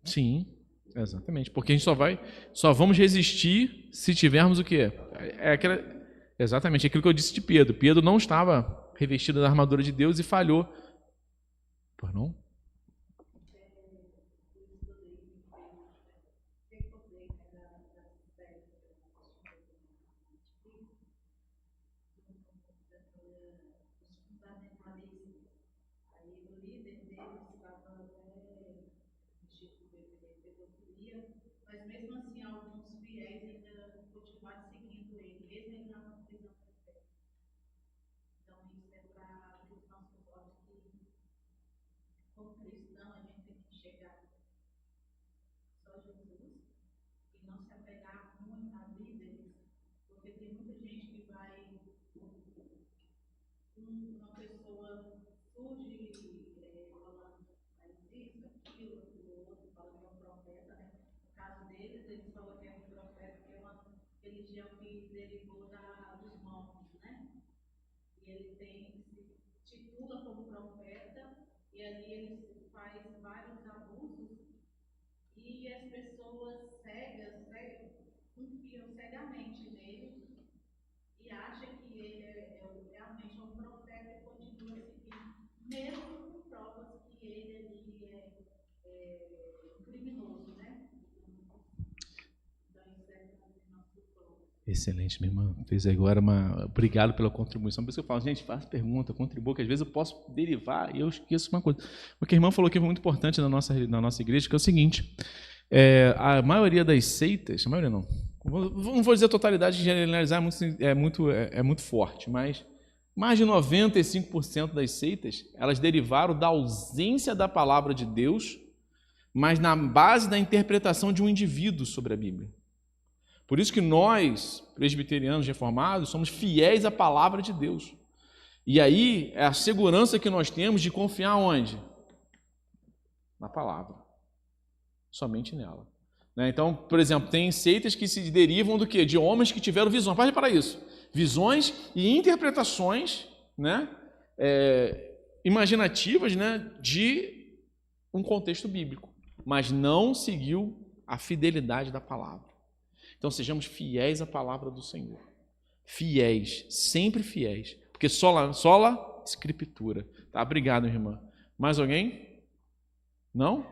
Sim, exatamente. Porque a gente só vamos resistir se tivermos o quê? Exatamente, aquilo que eu disse de Pedro. Pedro não estava revestido da armadura de Deus e falhou. Por não? Mas mesmo assim, alguns fiéis ainda continuaram seguindo ele, mesmo ele na prisão perpétua. Então, isso é para que os nossos votos que, como cristão, a gente tem que chegar só Jesus e não se apegar muito a líderes, porque tem muita gente que vai, uma pessoa surge falando isso, aquilo outro, fala que é um profeta, né? No caso deles, eles falam que é um profeta, que é uma religião que derivou dos mormons, né? E ele se titula como profeta, e ali ele faz vários abusos, e as pessoas cegas confiam cegamente nele e acham que ele realmente um profeta e continua seguindo, mesmo com provas que ele ali é um criminoso, né? Então, isso é nosso plano. Excelente, minha irmã. Fez agora uma. Obrigado pela contribuição. Por isso que eu falo, gente, faça pergunta, contribua, que às vezes eu posso derivar e eu esqueço uma coisa. O que a irmã falou que é muito importante na nossa igreja, que é o seguinte: a maioria das seitas, a maioria não vou dizer a totalidade, generalizar é muito forte, mas mais de 95% das seitas, elas derivaram da ausência da palavra de Deus, mas na base da interpretação de um indivíduo sobre a Bíblia. Por isso que nós, presbiterianos reformados, somos fiéis à palavra de Deus. E aí é a segurança que nós temos de confiar onde? Na palavra. Somente nela. Então, por exemplo, tem seitas que se derivam do quê? De homens que tiveram visões. Pode para isso. Visões e interpretações, né, imaginativas, né, de um contexto bíblico. Mas não seguiu a fidelidade da palavra. Então, sejamos fiéis à palavra do Senhor. Fiéis, sempre fiéis. Porque sola escritura. Tá? Obrigado, irmã. Mais alguém? Não?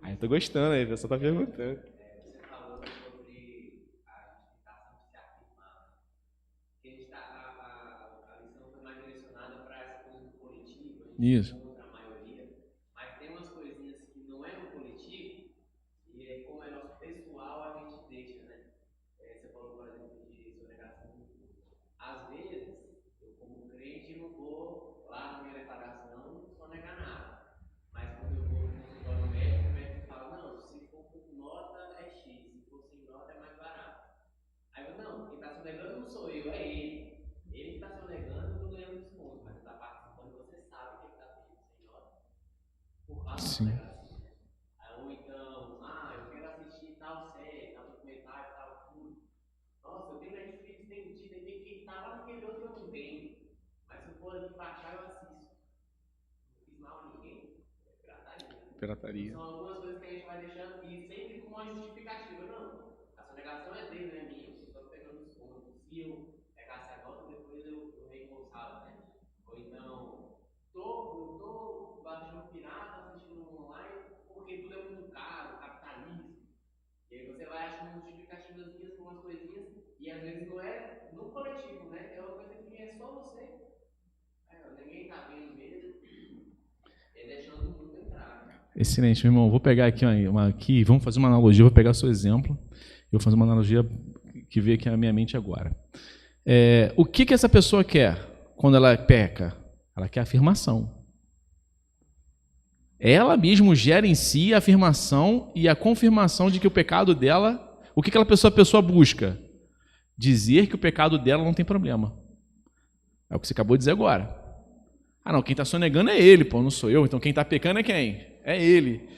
Eu tô gostando aí, a pessoa tá perguntando. Você falou sobre a justificação de se afirmar. Que a lição foi mais direcionada para essa coisa do coletivo. Isso. Contra a maioria. Mas tem umas coisinhas que não é no coletivo, e como é nosso pessoal, a gente deixa, né? Você falou, por exemplo, de sonegação. Às vezes, eu como crente não vou lá na minha declaração sonegar nada. Mas quando eu vou no consultório médico, o médico fala, não, se for com nota é X, se for sem nota é mais barato. Aí eu, não, quem está sonegando não sou eu, é ele. Ele que está sonegando, eu estou ganhando desconto, mas está participando, você sabe que ele está pedindo sem nota por causa da sonegação. Ou então, eu quero assistir tal série, tal documentário, tal tudo. Nossa, eu tenho Netflix, tenho Disney, tem que estar lá naquele outro que eu não tenho. Mas se eu for aqui baixar, eu assisto. Não fiz mal a ninguém. Pirataria. São algumas coisas que a gente vai deixando e sempre com uma justificativa. Não, a sonegação é dele, não é minha. Eu estou pegando os pontos. Se eu pegasse a nota, depois eu reembolsava, né? Ou então, eu estou baixando assistindo pirata, assistindo online, porque tudo é muito caro, capitalismo. E aí você vai achando justificativas com umas coisinhas, e às vezes não é no coletivo, né? É uma coisa que é só você. Ninguém tá vendo mesmo. É deixando o mundo entrar. Excelente, meu irmão. Vou pegar aqui aqui, vamos fazer uma analogia, vou pegar o seu exemplo. Eu vou fazer uma analogia que veio aqui na minha mente agora. O que essa pessoa quer quando ela peca? Ela quer afirmação. Ela mesmo gera em si a afirmação e a confirmação de que o pecado dela... O que aquela pessoa busca? Dizer que o pecado dela não tem problema. É o que você acabou de dizer agora. Ah, não, quem está sonegando é ele, pô, não sou eu. Então quem está pecando é quem? É ele.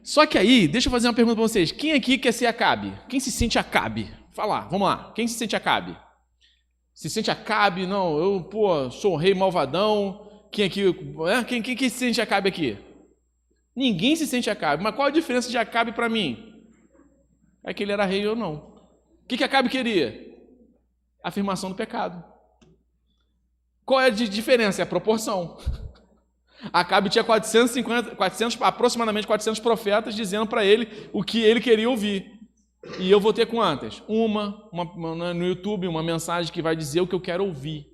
Só que aí, deixa eu fazer uma pergunta para vocês. Quem aqui quer ser Acabe? Quem se sente Acabe? Fala, vamos lá. Quem se sente Acabe? Se sente Acabe? Não, eu, sou um rei malvadão. Quem aqui... Quem se sente Acabe aqui? Ninguém se sente Acabe. Mas qual a diferença de Acabe para mim? É que ele era rei ou não. O que Acabe queria? Afirmação do pecado. Qual é a diferença? É a proporção. Acabe tinha aproximadamente 400 profetas dizendo para ele o que ele queria ouvir. E eu vou ter quantas? Uma no YouTube, uma mensagem que vai dizer o que eu quero ouvir.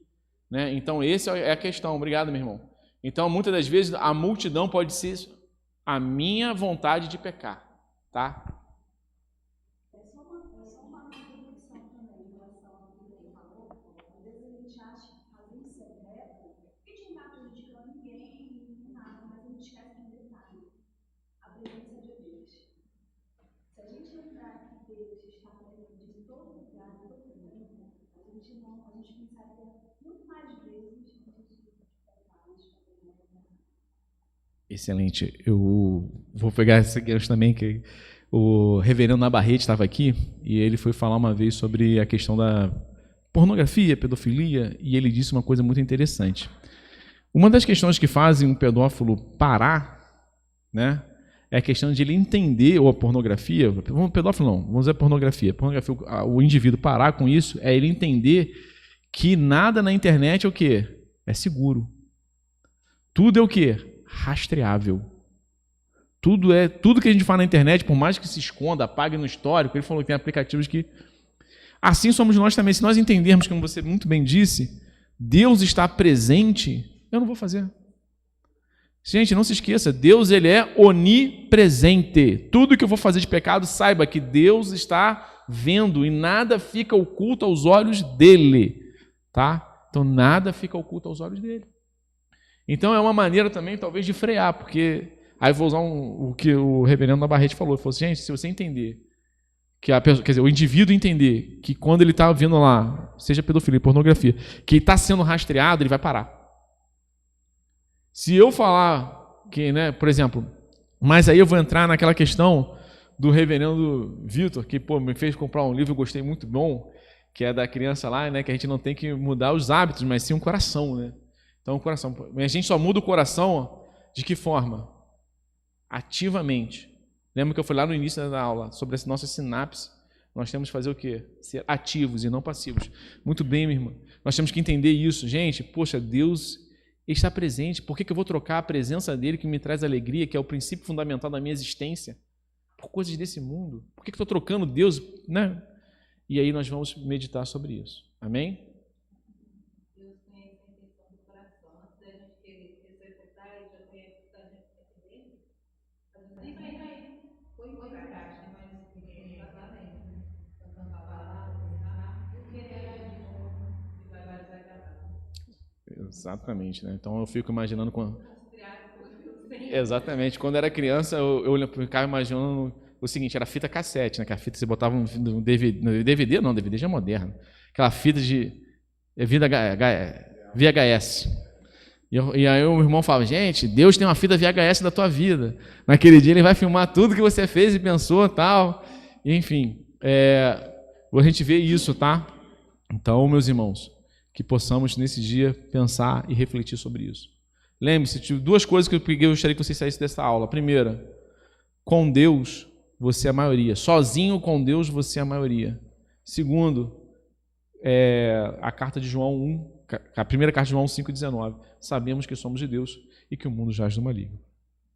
Né? Então, essa é a questão. Obrigado, meu irmão. Então, muitas das vezes, a multidão pode ser a minha vontade de pecar. Tá? Excelente. Eu vou pegar esse gancho também, que o reverendo Nabarrete estava aqui e ele foi falar uma vez sobre a questão da pornografia, pedofilia, e ele disse uma coisa muito interessante. Uma das questões que fazem um pedófilo parar, né, é a questão de ele entender, ou a pornografia, pedófilo não, vamos dizer pornografia, o indivíduo parar com isso é ele entender que nada na internet é o quê? É seguro. Tudo é o quê? Rastreável. Tudo que a gente faz na internet, por mais que se esconda, apague no histórico, ele falou que tem aplicativos que... Assim somos nós também. Se nós entendermos, como você muito bem disse, Deus está presente, eu não vou fazer. Gente, não se esqueça, Deus ele é onipresente. Tudo que eu vou fazer de pecado, saiba que Deus está vendo e nada fica oculto aos olhos dele. Tá? Então, nada fica oculto aos olhos dele. Então é uma maneira também, talvez, de frear, porque aí eu vou usar o que o reverendo Nabarrete falou. Ele falou assim, gente, se você entender, que a pessoa, quer dizer, o indivíduo entender que quando ele está vendo lá, seja pedofilia, pornografia, que ele está sendo rastreado, ele vai parar. Se eu falar que, né, por exemplo, mas aí eu vou entrar naquela questão do reverendo Vitor, que me fez comprar um livro, eu gostei muito bom, que é da criança lá, né, que a gente não tem que mudar os hábitos, mas sim o coração, né? Então, o coração. A gente só muda o coração de que forma? Ativamente. Lembra que eu falei lá no início da aula sobre essa nossa sinapse? Nós temos que fazer o quê? Ser ativos e não passivos. Muito bem, minha irmã. Nós temos que entender isso. Gente, poxa, Deus está presente. Por que eu vou trocar a presença dele que me traz alegria, que é o princípio fundamental da minha existência, por coisas desse mundo? Por que eu estou trocando Deus, né? E aí nós vamos meditar sobre isso. Amém? Exatamente, né? Então eu fico imaginando quando... Exatamente, quando era criança eu ficava imaginando o seguinte, era fita cassete, né? Que a fita você botava no DVD, não, DVD já é moderno. Aquela fita de VHS. E aí o irmão falava, gente, Deus tem uma fita VHS da tua vida. Naquele dia ele vai filmar tudo que você fez e pensou, tal. Enfim, a gente vê isso, tá? Então, meus irmãos, que possamos nesse dia pensar e refletir sobre isso. Lembre-se de duas coisas que eu gostaria que vocês saíssem dessa aula. Primeira, com Deus você é a maioria. Sozinho com Deus você é a maioria. Segundo, a carta de João 1, a primeira carta de João 5,19. Sabemos que somos de Deus e que o mundo jaz no maligno.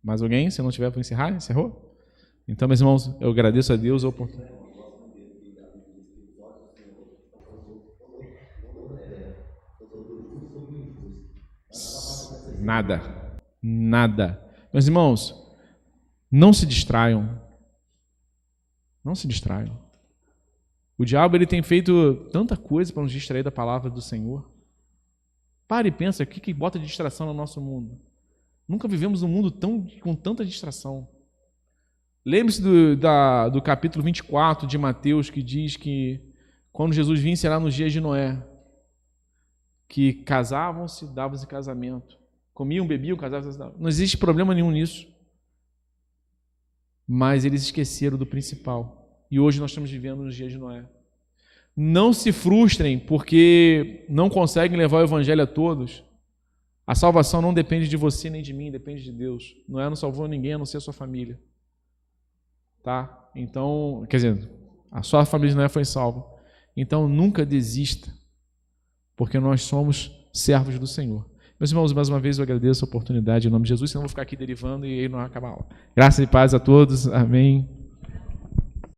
Mais alguém? Se não tiver para encerrar, encerrou? Então, meus irmãos, eu agradeço a Deus a oportunidade. Nada. Meus irmãos, não se distraiam. Não se distraiam. O diabo ele tem feito tanta coisa para nos distrair da palavra do Senhor. Pare e pensa, o que bota de distração no nosso mundo? Nunca vivemos num mundo com tanta distração. Lembre-se do capítulo 24 de Mateus, que diz que quando Jesus vinha, será nos dias de Noé, que casavam-se, davam-se casamento. Comiam, bebiam, casavam-se. Não existe problema nenhum nisso. Mas eles esqueceram do principal. E hoje nós estamos vivendo nos dias de Noé. Não se frustrem porque não conseguem levar o evangelho a todos. A salvação não depende de você nem de mim, depende de Deus. Noé não salvou ninguém a não ser a sua família. Tá? Então, quer dizer, a sua família de Noé foi salva. Então nunca desista, porque nós somos servos do Senhor. Meus irmãos, mais uma vez eu agradeço a oportunidade em nome de Jesus, senão eu vou ficar aqui derivando e aí não vai acabar a aula. Graças e paz a todos. Amém.